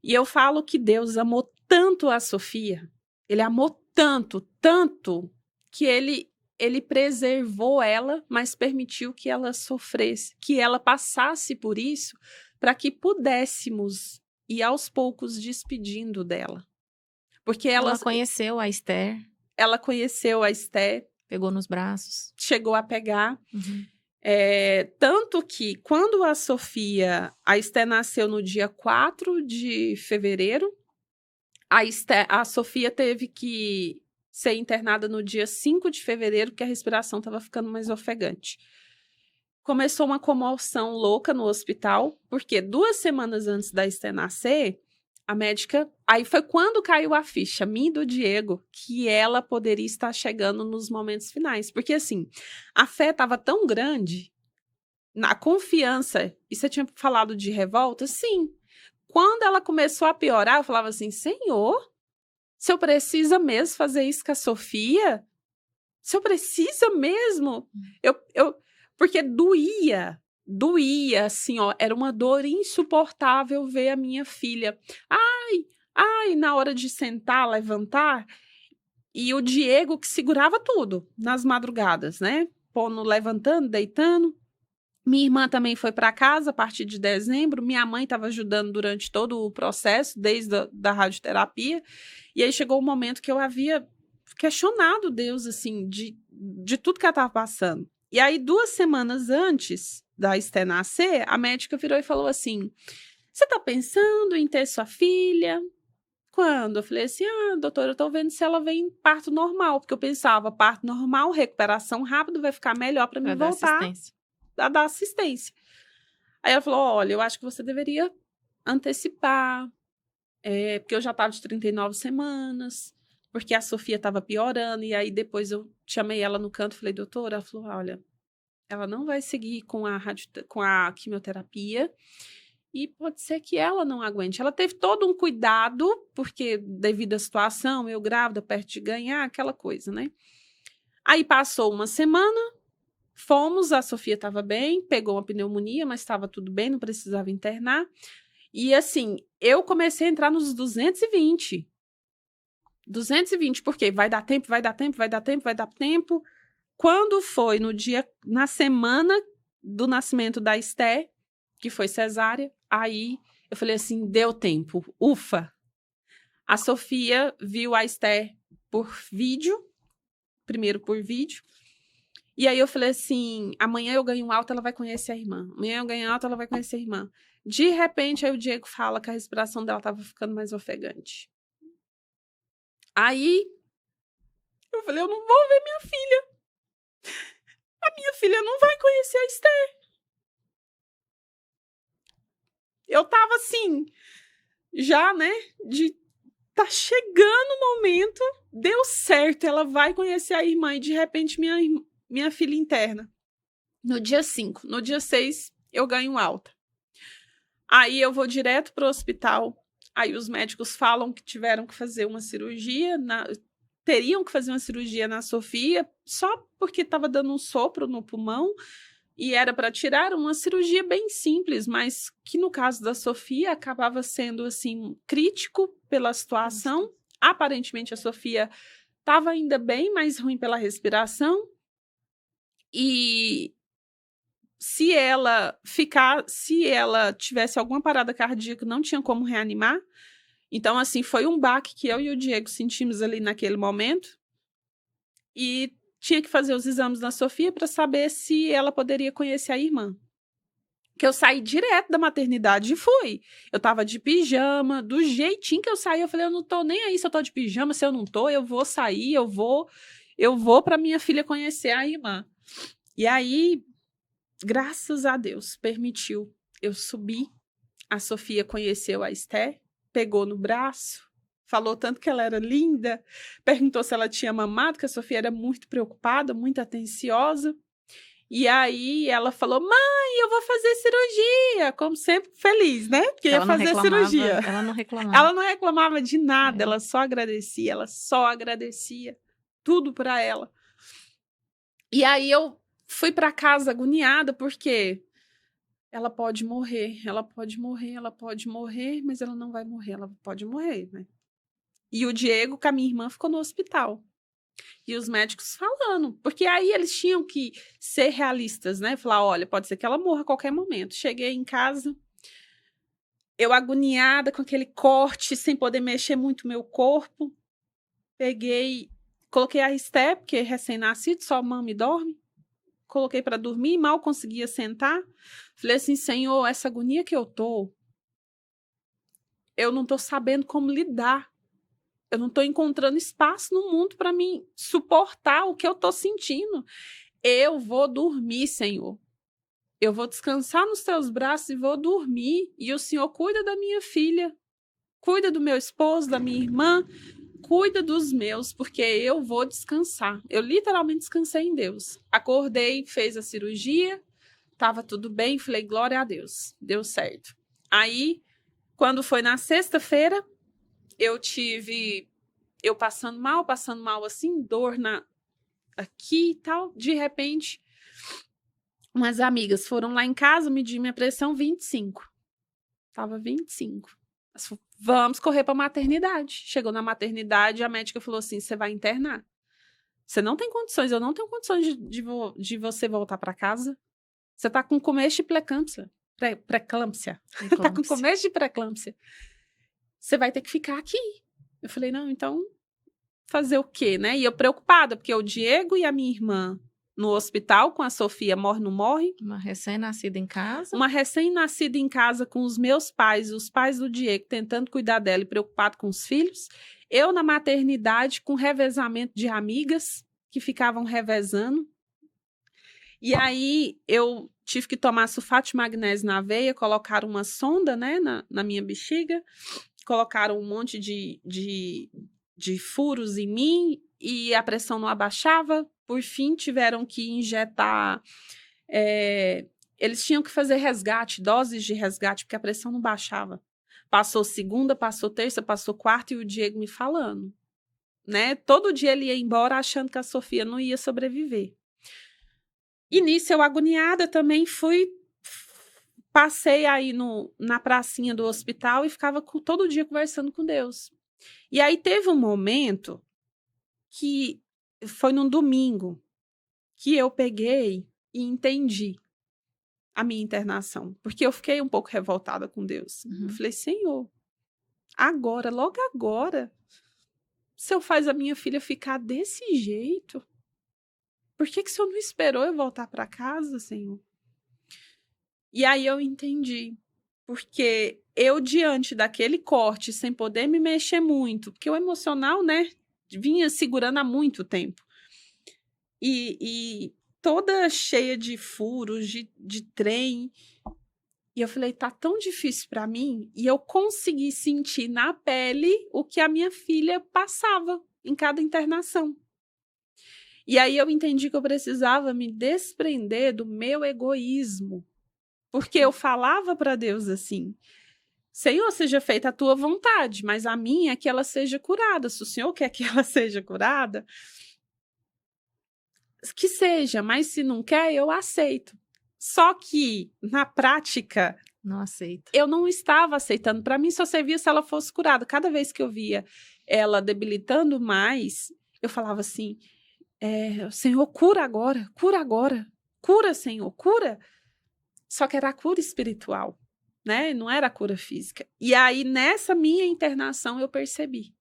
E eu falo que Deus amou tanto a Sofia, ele amou tanto, que ele preservou ela, mas permitiu que ela sofresse, que ela passasse por isso, para que pudéssemos ir aos poucos despedindo dela. Porque ela conheceu a Esther. Ela conheceu a Esther. Pegou nos braços. Chegou a pegar. Uhum. Tanto que, quando a Esther nasceu no dia 4 de fevereiro, a Sofia teve que ser internada no dia 5 de fevereiro, porque a respiração estava ficando mais ofegante. Começou uma comoção louca no hospital, porque 2 semanas antes da Esther nascer, a médica... Aí foi quando caiu a ficha, mim e do Diego, que ela poderia estar chegando nos momentos finais. Porque, assim, a fé estava tão grande, na confiança... E você tinha falado de revolta? Sim. Quando ela começou a piorar, eu falava assim, Senhor, se eu precisa mesmo fazer isso com a Sofia? Se eu precisa mesmo? Porque doía, assim, ó, era uma dor insuportável ver a minha filha. Ai, na hora de sentar, levantar, e o Diego que segurava tudo nas madrugadas, né? Pondo, levantando, deitando. Minha irmã também foi para casa a partir de dezembro. Minha mãe estava ajudando durante todo o processo, desde da radioterapia. E aí chegou o momento que eu havia questionado Deus, assim, de tudo que ela estava passando. E aí, 2 semanas antes da Esther nascer, a médica virou e falou assim, você está pensando em ter sua filha? Quando? Eu falei assim, doutora, eu estou vendo se ela vem em parto normal, porque eu pensava, parto normal, recuperação rápido, vai ficar melhor para mim voltar a dar assistência. Aí ela falou, olha, eu acho que você deveria antecipar, porque eu já estava de 39 semanas, porque a Sofia estava piorando, e aí depois eu chamei ela no canto e falei, doutora, ela falou, olha, ela não vai seguir com a quimioterapia, e pode ser que ela não aguente. Ela teve todo um cuidado, porque devido à situação, eu grávida, perto de ganhar, aquela coisa, né? Aí passou uma semana, fomos, a Sofia estava bem, pegou uma pneumonia, mas estava tudo bem, não precisava internar. E assim, eu comecei a entrar nos 220. 220, porque vai dar tempo. Quando foi na semana do nascimento da Esther, que foi cesárea, aí eu falei assim, deu tempo, ufa. A Sofia viu a Esther primeiro por vídeo, e aí eu falei assim, amanhã eu ganho alta, ela vai conhecer a irmã. De repente, aí o Diego fala que a respiração dela estava ficando mais ofegante. Aí, eu falei, eu não vou ver minha filha. A minha filha não vai conhecer a Esther. Eu tava assim, já, né, tá chegando o momento, deu certo, ela vai conhecer a irmã e de repente minha filha interna. No dia 5, no dia 6, eu ganho alta. Aí eu vou direto pro hospital. Aí os médicos falam que tiveram que fazer uma cirurgia, teriam que fazer uma cirurgia na Sofia, só porque estava dando um sopro no pulmão, e era para tirar uma cirurgia bem simples, mas que no caso da Sofia acabava sendo assim crítico pela situação. Aparentemente a Sofia estava ainda bem mais ruim pela respiração, e se ela tivesse alguma parada cardíaca, não tinha como reanimar. Então, assim, foi um baque que eu e o Diego sentimos ali naquele momento. E tinha que fazer os exames na Sofia para saber se ela poderia conhecer a irmã. Que eu saí direto da maternidade e fui. Eu tava de pijama, do jeitinho que eu saí, eu falei, eu não tô nem aí se eu tô de pijama, se eu não tô, eu vou sair, eu vou para minha filha conhecer a irmã. E aí, graças a Deus, permitiu eu subir. A Sofia conheceu a Esté, pegou no braço, falou tanto que ela era linda, perguntou se ela tinha mamado, que a Sofia era muito preocupada, muito atenciosa. E aí ela falou, mãe, eu vou fazer cirurgia, como sempre feliz, né? Porque ia fazer cirurgia. Ela não reclamava. Ela não reclamava de nada, ela só agradecia tudo para ela. E aí eu fui para casa agoniada, porque ela pode morrer, mas ela não vai morrer, ela pode morrer, né? E o Diego, com a minha irmã, ficou no hospital. E os médicos falando, porque aí eles tinham que ser realistas, né? Falar, olha, pode ser que ela morra a qualquer momento. Cheguei em casa, eu agoniada com aquele corte, sem poder mexer muito meu corpo. Coloquei a Esté, porque recém-nascido, só mama e dorme. Coloquei para dormir, mal conseguia sentar. Falei assim, Senhor, essa agonia que eu não tô sabendo como lidar. Eu não tô encontrando espaço no mundo para mim suportar o que eu tô sentindo. Eu vou dormir, Senhor. Eu vou descansar nos teus braços e vou dormir. E o Senhor cuida da minha filha, cuida do meu esposo, da minha irmã, cuida dos meus, porque eu vou descansar. Eu literalmente descansei em Deus. Acordei, fez a cirurgia, estava tudo bem, falei, glória a Deus, deu certo. Aí, quando foi na sexta-feira, eu passando mal assim, dor aqui e tal. De repente, umas amigas foram lá em casa, medir minha pressão 25. Tava 25. Vamos correr para a maternidade. Chegou na maternidade, a médica falou assim, você vai internar. Você não tem condições, eu não tenho condições de você voltar para casa. Você tá com começo de pré-eclâmpsia. Tá com começo de pré-eclâmpsia. Você vai ter que ficar aqui. Eu falei, não, então fazer o quê, né? E eu preocupada, porque o Diego e a minha irmã no hospital com a Sofia, morre, não morre. Uma recém-nascida em casa. Uma recém-nascida em casa com os meus pais, os pais do Diego, tentando cuidar dela e preocupado com os filhos. Eu na maternidade com revezamento de amigas que ficavam revezando. E aí eu tive que tomar sulfato de magnésio na veia, colocaram uma sonda, né, na minha bexiga, colocaram um monte de furos em mim e a pressão não abaixava. Por fim, tiveram que injetar... eles tinham que fazer resgate, doses de resgate, porque a pressão não baixava. Passou segunda, passou terça, passou quarta, e o Diego me falando, né? Todo dia ele ia embora achando que a Sofia não ia sobreviver. E nisso, eu agoniada também passei aí na pracinha do hospital e ficava todo dia conversando com Deus. E aí teve um momento que foi num domingo que eu peguei e entendi a minha internação, porque eu fiquei um pouco revoltada com Deus. Uhum. Eu falei, Senhor, agora, logo agora, o Senhor faz a minha filha ficar desse jeito? Por que o Senhor não esperou eu voltar para casa, Senhor? E aí eu entendi, porque eu, diante daquele corte, sem poder me mexer muito, porque o emocional, né, vinha segurando há muito tempo, e toda cheia de furos, de trem. E eu falei, tá tão difícil para mim. E eu consegui sentir na pele o que a minha filha passava em cada internação. E aí eu entendi que eu precisava me desprender do meu egoísmo. Porque eu falava para Deus assim, Senhor, seja feita a tua vontade, mas a minha é que ela seja curada. Se o Senhor quer que ela seja curada, que seja, mas se não quer, eu aceito. Só que, na prática, Não aceito. eu não estava aceitando. Para mim, só servia se ela fosse curada. Cada vez que eu via ela debilitando mais, eu falava assim, Senhor, cura agora, cura, Senhor, cura. Só que era a cura espiritual, né? Não era a cura física. E aí, nessa minha internação, eu percebi.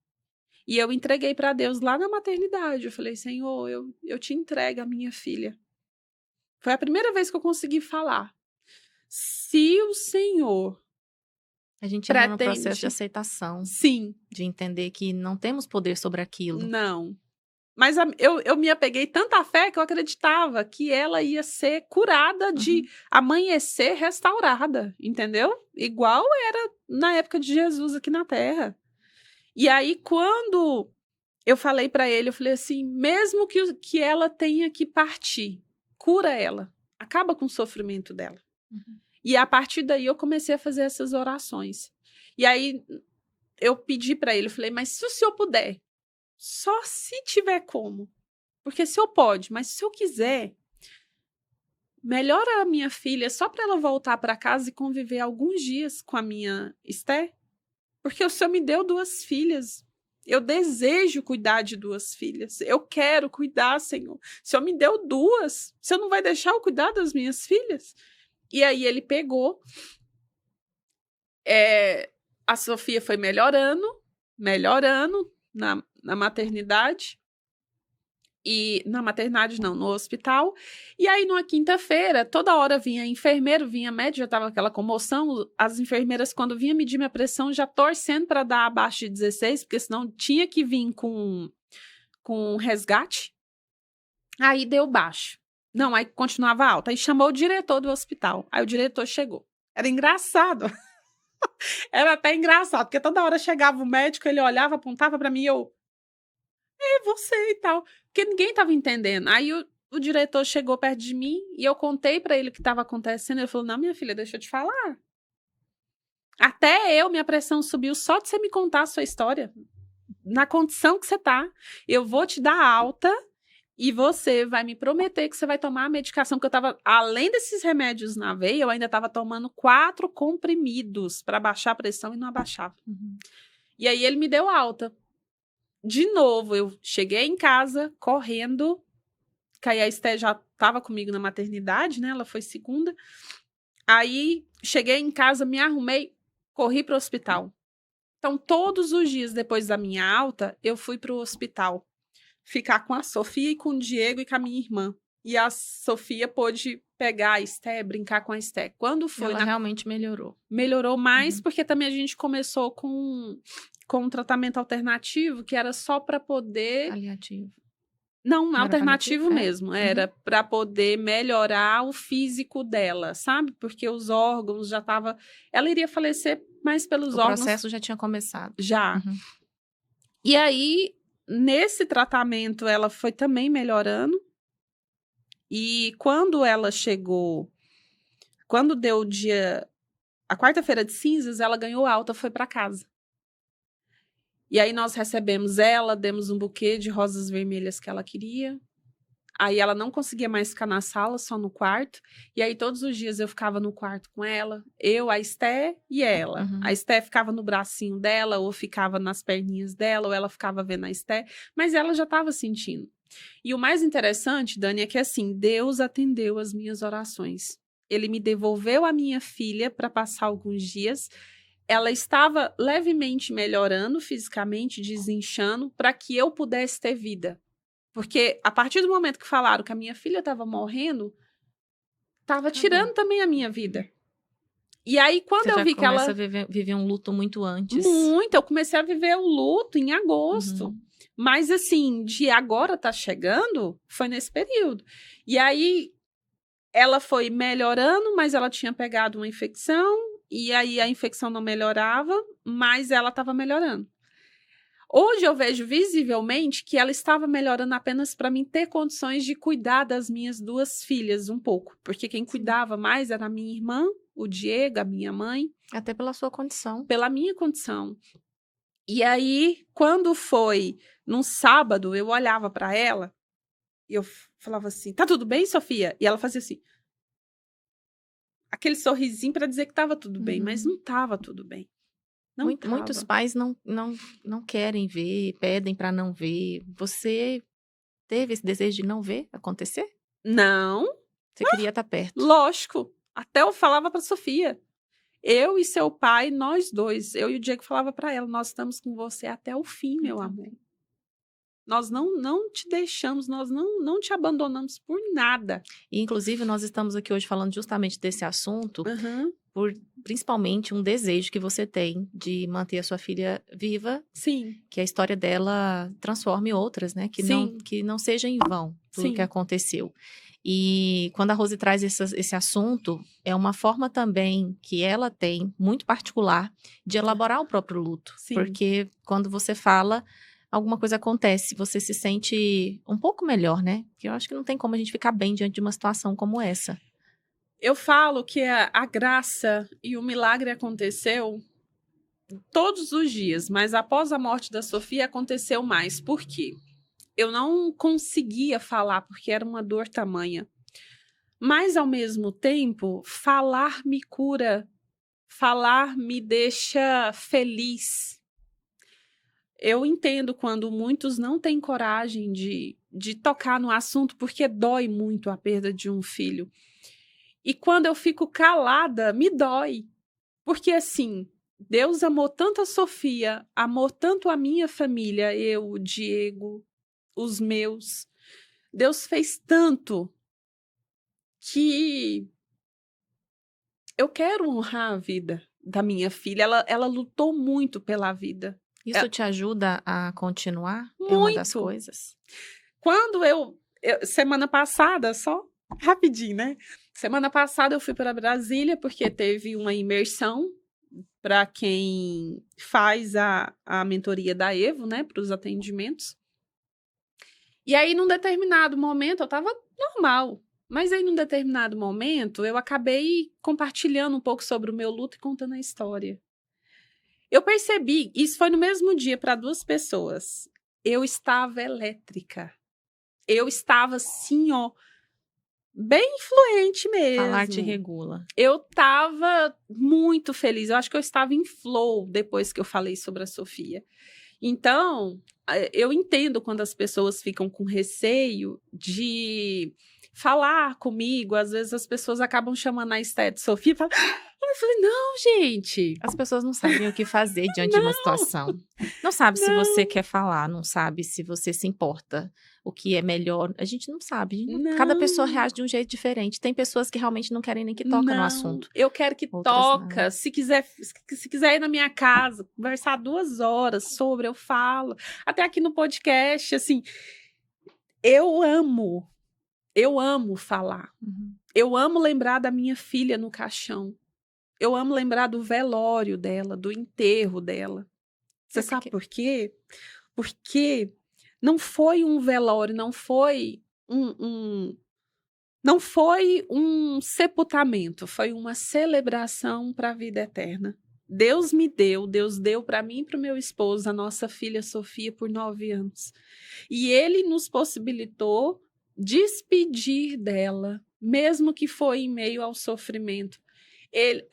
E eu entreguei para Deus lá na maternidade. Eu falei, Senhor, eu te entrego a minha filha. Foi a primeira vez que eu consegui falar. Se o Senhor A gente entra no pretende... processo de aceitação. Sim. De entender que não temos poder sobre aquilo. Não. Mas eu me apeguei tanta fé que eu acreditava que ela ia ser curada de amanhecer restaurada, entendeu? Igual era na época de Jesus aqui na Terra. E aí, quando eu falei para ele, eu falei assim, mesmo que ela tenha que partir, cura ela, acaba com o sofrimento dela. E a partir daí eu comecei a fazer essas orações. E aí eu pedi para ele, eu falei, mas se o senhor puder, só se tiver como. Porque se eu pode, mas se eu quiser, melhora a minha filha só para ela voltar para casa e conviver alguns dias com a minha Esté. Porque o senhor me deu 2 filhas. Eu desejo cuidar de 2 filhas. Eu quero cuidar, Senhor. O senhor me deu 2. O senhor não vai deixar eu cuidar das minhas filhas? E aí ele pegou. A Sofia foi melhorando na maternidade. E na maternidade não, no hospital. E aí, numa quinta-feira, toda hora vinha enfermeiro, vinha médico, já estava aquela comoção. As enfermeiras, quando vinha medir minha pressão, já torcendo para dar abaixo de 16, porque senão tinha que vir com resgate. Aí deu baixo. Não, aí continuava alta. Aí chamou o diretor do hospital. Aí o diretor chegou. Era engraçado. Era até engraçado, porque toda hora chegava o médico, ele olhava, apontava para mim e eu... você e tal. Porque ninguém estava entendendo. Aí o diretor chegou perto de mim e eu contei para ele o que estava acontecendo. Ele falou, não, minha filha, deixa eu te falar. Até minha pressão subiu só de você me contar a sua história. Na condição que você tá, eu vou te dar alta e você vai me prometer que você vai tomar a medicação, porque eu tava, além desses remédios na veia, eu ainda estava tomando 4 comprimidos para baixar a pressão e não abaixava. E aí ele me deu alta. De novo, eu cheguei em casa correndo, que aí a Esté já estava comigo na maternidade, né? Ela foi segunda. Aí cheguei em casa, me arrumei, corri para o hospital. Então, todos os dias depois da minha alta, eu fui para o hospital ficar com a Sofia e com o Diego e com a minha irmã. E a Sofia pôde pegar a Esté, brincar com a Esté. Quando foi... Ela realmente melhorou. Melhorou mais, porque também a gente começou com um tratamento alternativo, que era só para poder... Aliativo. Não, alternativo mesmo. Era para poder melhorar o físico dela, sabe? Porque os órgãos já estavam... Ela iria falecer mais pelos órgãos. O processo já tinha começado. Já. E aí, nesse tratamento, ela foi também melhorando. E quando ela chegou... Quando deu o dia... A quarta-feira de cinzas, ela ganhou alta, foi para casa. E aí nós recebemos ela, demos um buquê de rosas vermelhas que ela queria. Aí ela não conseguia mais ficar na sala, só no quarto. E aí todos os dias eu ficava no quarto com ela. Eu, a Esté e ela. A Esté ficava no bracinho dela, ou ficava nas perninhas dela, ou ela ficava vendo a Esté. Mas ela já estava sentindo. E o mais interessante, Dani, é que assim, Deus atendeu as minhas orações. Ele me devolveu a minha filha para passar alguns dias. Ela estava levemente melhorando fisicamente, desinchando, para que eu pudesse ter vida. Porque a partir do momento que falaram que a minha filha estava morrendo, estava tirando também a minha vida. E aí, quando eu vi que ela... Você começa a viver um luto muito antes. Muito, eu comecei a viver o luto em agosto. Mas assim, de agora tá chegando, foi nesse período. E aí, ela foi melhorando, mas ela tinha pegado uma infecção. E aí a infecção não melhorava, mas ela estava melhorando. Hoje eu vejo visivelmente que ela estava melhorando apenas para mim ter condições de cuidar das minhas 2 filhas um pouco. Porque quem cuidava mais era a minha irmã, o Diego, a minha mãe. Até pela sua condição. Pela minha condição. E aí, quando foi num sábado, eu olhava para ela e eu falava assim, tá tudo bem, Sofia? E ela fazia assim, aquele sorrisinho para dizer que tava tudo bem, mas não tava tudo bem. Não tava. Muitos pais não querem ver, pedem para não ver. Você teve esse desejo de não ver acontecer? Não, Você queria estar perto. lógico. Até eu falava para Sofia. Eu e seu pai, nós dois, eu e o Diego falava para ela, nós estamos com você até o fim, meu amor. Nós não te deixamos, nós não te abandonamos por nada. E, inclusive, nós estamos aqui hoje falando justamente desse assunto, Uhum. por principalmente um desejo que você tem de manter a sua filha viva, Sim, que a história dela transforme outras, né? Sim. Que não seja em vão tudo Sim. que aconteceu. E quando a Rose traz esse assunto, é uma forma também que ela tem, muito particular, de elaborar o próprio luto. Sim. Porque quando você fala, alguma coisa acontece, você se sente um pouco melhor, né? Porque eu acho que não tem como a gente ficar bem diante de uma situação como essa. Eu falo que a graça e o milagre aconteceu todos os dias, mas após a morte da Sofia aconteceu mais. Por quê? Eu não conseguia falar porque era uma dor tamanha. Mas, ao mesmo tempo, falar me cura, falar me deixa feliz. Eu entendo quando muitos não têm coragem de tocar no assunto porque dói muito a perda de um filho. E quando eu fico calada, me dói. Porque, assim, Deus amou tanto a Sofia, amou tanto a minha família, eu, o Diego, os meus. Deus fez tanto que eu quero honrar a vida da minha filha. Ela lutou muito pela vida. Isso te ajuda a continuar? Muito. É uma das coisas. Quando semana passada, só rapidinho, né? Semana passada eu fui para Brasília porque teve uma imersão para quem faz a mentoria da Evo, né? Para os atendimentos. E aí, num determinado momento, eu estava normal. Mas aí, num determinado momento, eu acabei compartilhando um pouco sobre o meu luto e contando a história. Eu percebi, isso foi no mesmo dia para 2 pessoas. Eu estava elétrica. Eu estava assim, ó, bem influente mesmo. Falar te regula. Eu estava muito feliz. Eu acho que eu estava em flow depois que eu falei sobre a Sofia. Então, eu entendo quando as pessoas ficam com receio de falar comigo. Às vezes as pessoas acabam chamando a Esté de Sofia e falam... Eu falei, não, gente. As pessoas não sabem o que fazer diante de uma situação. Não sabe se você quer falar, não sabe se você se importa, o que é melhor. A gente não sabe. Cada pessoa reage de um jeito diferente. Tem pessoas que realmente não querem nem que toca no assunto. Eu quero que Outras toca. não. Se quiser ir na minha casa, conversar 2 horas sobre, eu falo. Até aqui no podcast, assim, eu amo falar. Uhum. Eu amo lembrar da minha filha no caixão. Eu amo lembrar do velório dela, do enterro dela. Você sabe por quê? Porque não foi um velório, não foi não foi um sepultamento, foi uma celebração para a vida eterna. Deus deu para mim e para o meu esposo, a nossa filha Sofia, por 9 anos. E Ele nos possibilitou despedir dela, mesmo que foi em meio ao sofrimento.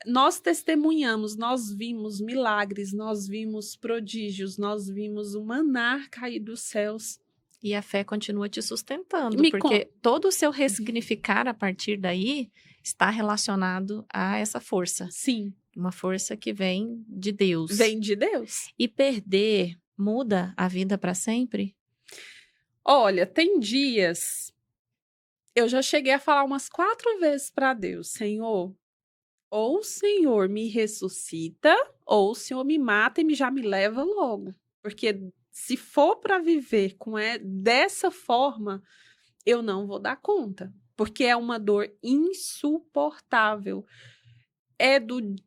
Nós testemunhamos, nós vimos milagres, nós vimos prodígios, nós vimos o maná cair dos céus. E a fé continua te sustentando, porque todo o seu ressignificar a partir daí está relacionado a essa força. Sim. Uma força que vem de Deus. Vem de Deus. E perder muda a vida para sempre? Olha, tem dias... Eu já cheguei a falar umas 4 vezes para Deus, Senhor, ou o Senhor me ressuscita, ou o Senhor me mata e já me leva logo. Porque se for para viver dessa forma, eu não vou dar conta. Porque é uma dor insuportável. É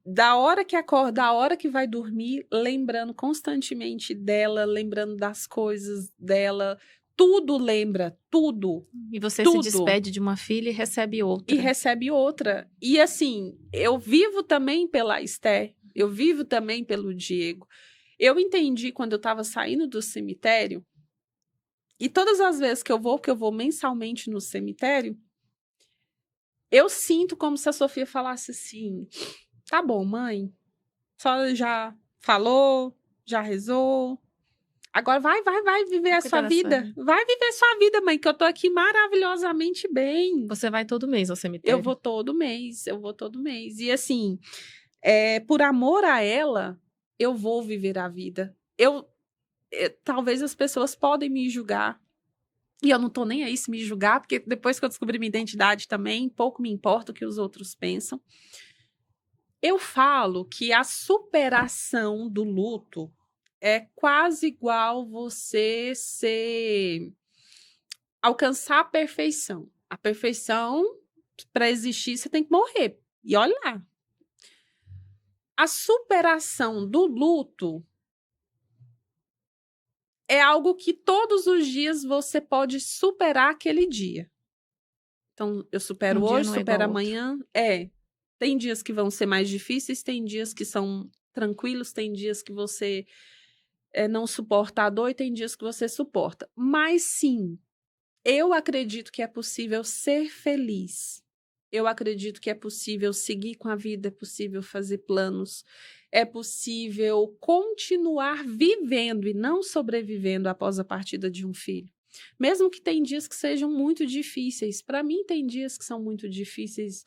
da hora que acorda, da hora que vai dormir, lembrando constantemente dela, lembrando das coisas dela, tudo lembra, tudo. E você tudo. se despede de uma filha e recebe outra. E recebe outra. E assim, eu vivo também pela Esté, eu vivo também pelo Diego. Eu entendi quando eu estava saindo do cemitério, e todas as vezes que eu vou, porque eu vou mensalmente no cemitério, eu sinto como se a Sofia falasse assim: tá bom, mãe, a senhora já falou, já rezou. Agora vai viver a sua vida. Vai viver sua vida, mãe, que eu tô aqui maravilhosamente bem. Você vai todo mês ao cemitério? Eu vou todo mês. E assim, por amor a ela, eu vou viver a vida. Talvez as pessoas podem me julgar. E eu não tô nem aí se me julgar, porque depois que eu descobri minha identidade também, pouco me importa o que os outros pensam. Eu falo que a superação do luto é quase igual você alcançar a perfeição. A perfeição, para existir, você tem que morrer. E olha lá. A superação do luto é algo que todos os dias você pode superar aquele dia. Então, eu supero hoje, supero amanhã. Tem dias que vão ser mais difíceis, tem dias que são tranquilos, tem dias que você não suporta a dor e tem dias que você suporta. Mas sim, eu acredito que é possível ser feliz. Eu acredito que é possível seguir com a vida, é possível fazer planos, é possível continuar vivendo e não sobrevivendo após a partida de um filho. Mesmo que tem dias que sejam muito difíceis. Para mim, tem dias que são muito difíceis,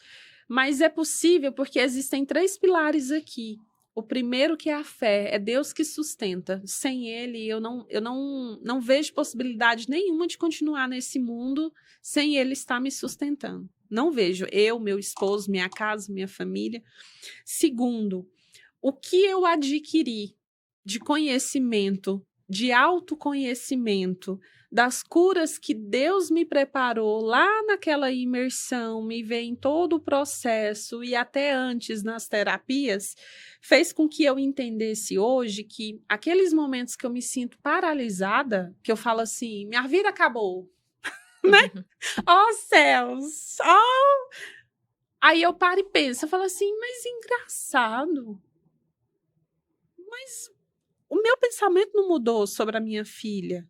mas é possível porque existem 3 pilares aqui. O primeiro que é a fé, é Deus que sustenta. Sem Ele, eu não vejo possibilidade nenhuma de continuar nesse mundo sem Ele estar me sustentando. Não vejo. Eu, meu esposo, minha casa, minha família. Segundo, o que eu adquiri de conhecimento, de autoconhecimento, das curas que Deus me preparou lá naquela imersão, me ver em todo o processo e até antes nas terapias, fez com que eu entendesse hoje que aqueles momentos que eu me sinto paralisada, que eu falo assim, minha vida acabou, né? Oh, céus! Oh! Aí eu paro e penso, eu falo assim, mas engraçado. Mas o meu pensamento não mudou sobre a minha filha.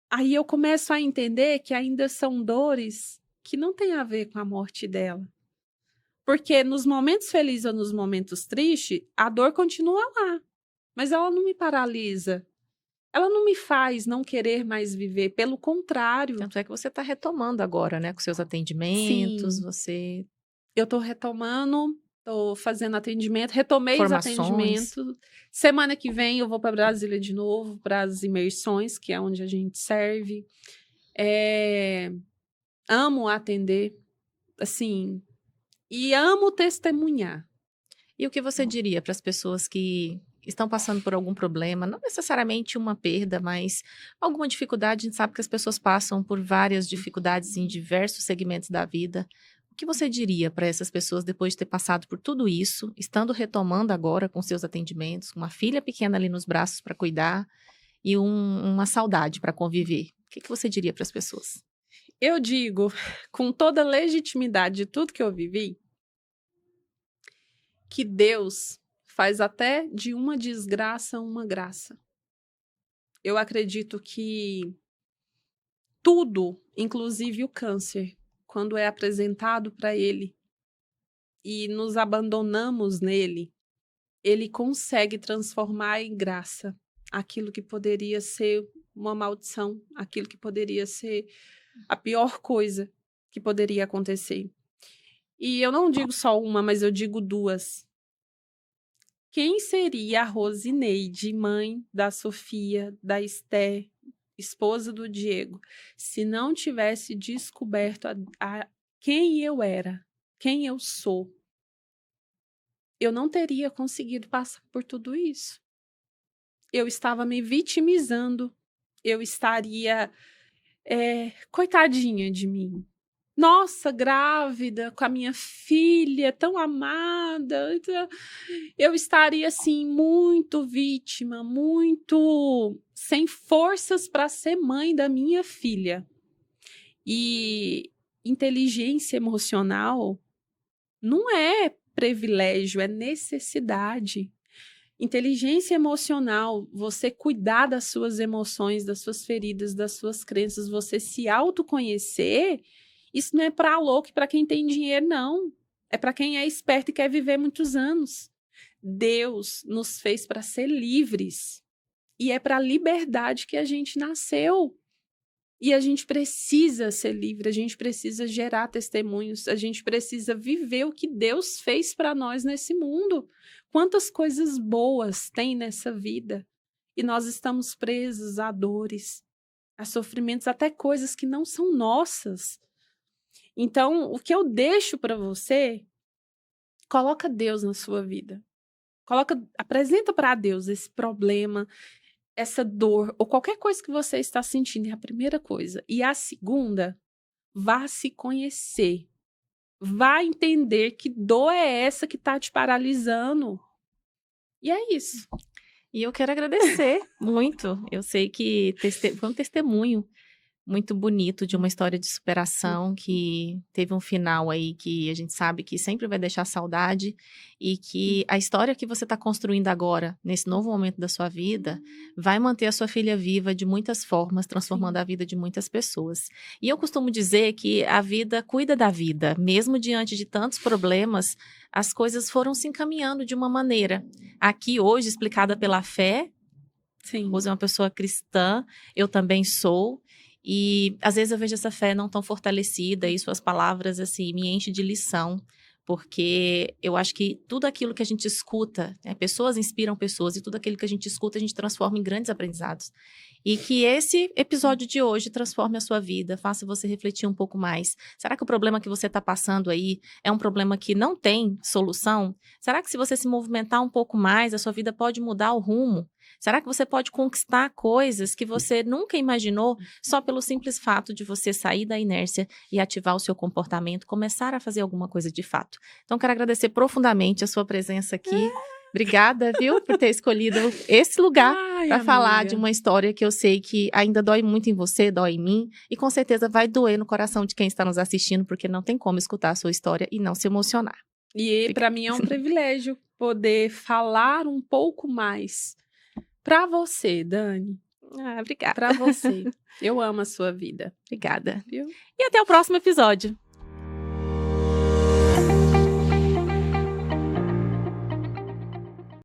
Aí eu começo a entender que ainda são dores que não têm a ver com a morte dela. Porque nos momentos felizes ou nos momentos tristes, a dor continua lá. Mas ela não me paralisa. Ela não me faz não querer mais viver. Pelo contrário. Tanto é que você está retomando agora, né? Com seus atendimentos, Sim. Eu estou retomando, estou fazendo atendimento, retomei os atendimentos. Semana que vem eu vou para Brasília de novo, para as imersões, que é onde a gente serve. Amo atender, assim, e amo testemunhar. E o que você diria para as pessoas que estão passando por algum problema, não necessariamente uma perda, mas alguma dificuldade? A gente sabe que as pessoas passam por várias dificuldades em diversos segmentos da vida. O que você diria para essas pessoas depois de ter passado por tudo isso, estando retomando agora com seus atendimentos, com uma filha pequena ali nos braços para cuidar e uma saudade para conviver? O que você diria para as pessoas? Eu digo, com toda a legitimidade de tudo que eu vivi, que Deus faz até de uma desgraça uma graça. Eu acredito que tudo, inclusive o câncer, quando é apresentado para Ele e nos abandonamos nele, Ele consegue transformar em graça aquilo que poderia ser uma maldição, aquilo que poderia ser a pior coisa que poderia acontecer. E eu não digo só uma, mas eu digo 2. Quem seria a Rosineide, mãe da Sofia, da Esté, esposa do Diego, se não tivesse descoberto quem eu era, quem eu sou? Eu não teria conseguido passar por tudo isso. Eu estava me vitimizando, eu estaria coitadinha de mim. Nossa, grávida, com a minha filha tão amada, eu estaria, assim, muito vítima, muito sem forças para ser mãe da minha filha. E inteligência emocional não é privilégio, é necessidade. Inteligência emocional, você cuidar das suas emoções, das suas feridas, das suas crenças, você se autoconhecer, isso não é para louco e para quem tem dinheiro, não. É para quem é esperto e quer viver muitos anos. Deus nos fez para ser livres. E é para a liberdade que a gente nasceu. E a gente precisa ser livre, a gente precisa gerar testemunhos, a gente precisa viver o que Deus fez para nós nesse mundo. Quantas coisas boas tem nessa vida e nós estamos presos a dores, a sofrimentos, até coisas que não são nossas. Então, o que eu deixo para você, coloca Deus na sua vida. Apresenta para Deus esse problema, essa dor ou qualquer coisa que você está sentindo, é a primeira coisa. E a segunda, vá se conhecer. Vá entender que dor é essa que está te paralisando. E é isso. E eu quero agradecer muito. Eu sei que foi um testemunho muito bonito de uma história de superação que teve um final aí que a gente sabe que sempre vai deixar saudade e que a história que você está construindo agora, nesse novo momento da sua vida, vai manter a sua filha viva de muitas formas, transformando a vida de muitas pessoas. E eu costumo dizer que a vida cuida da vida, mesmo diante de tantos problemas, as coisas foram se encaminhando de uma maneira. Aqui hoje, explicada pela fé, Sim. Rose é uma pessoa cristã, eu também sou. E às vezes eu vejo essa fé não tão fortalecida e suas palavras assim me enchem de lição, porque eu acho que tudo aquilo que a gente escuta, né, pessoas inspiram pessoas e tudo aquilo que a gente escuta a gente transforma em grandes aprendizados. E que esse episódio de hoje transforme a sua vida, faça você refletir um pouco mais. Será que o problema que você está passando aí é um problema que não tem solução? Será que se você se movimentar um pouco mais, a sua vida pode mudar o rumo? Será que você pode conquistar coisas que você nunca imaginou só pelo simples fato de você sair da inércia e ativar o seu comportamento, começar a fazer alguma coisa de fato? Então, quero agradecer profundamente a sua presença aqui. Obrigada, viu, por ter escolhido esse lugar para falar de uma história que eu sei que ainda dói muito em você, dói em mim, e com certeza vai doer no coração de quem está nos assistindo, porque não tem como escutar a sua história e não se emocionar. E para mim é um privilégio poder falar um pouco mais para você, Dani. Obrigada. Para você. Eu amo a sua vida. Obrigada. Viu? E até o próximo episódio.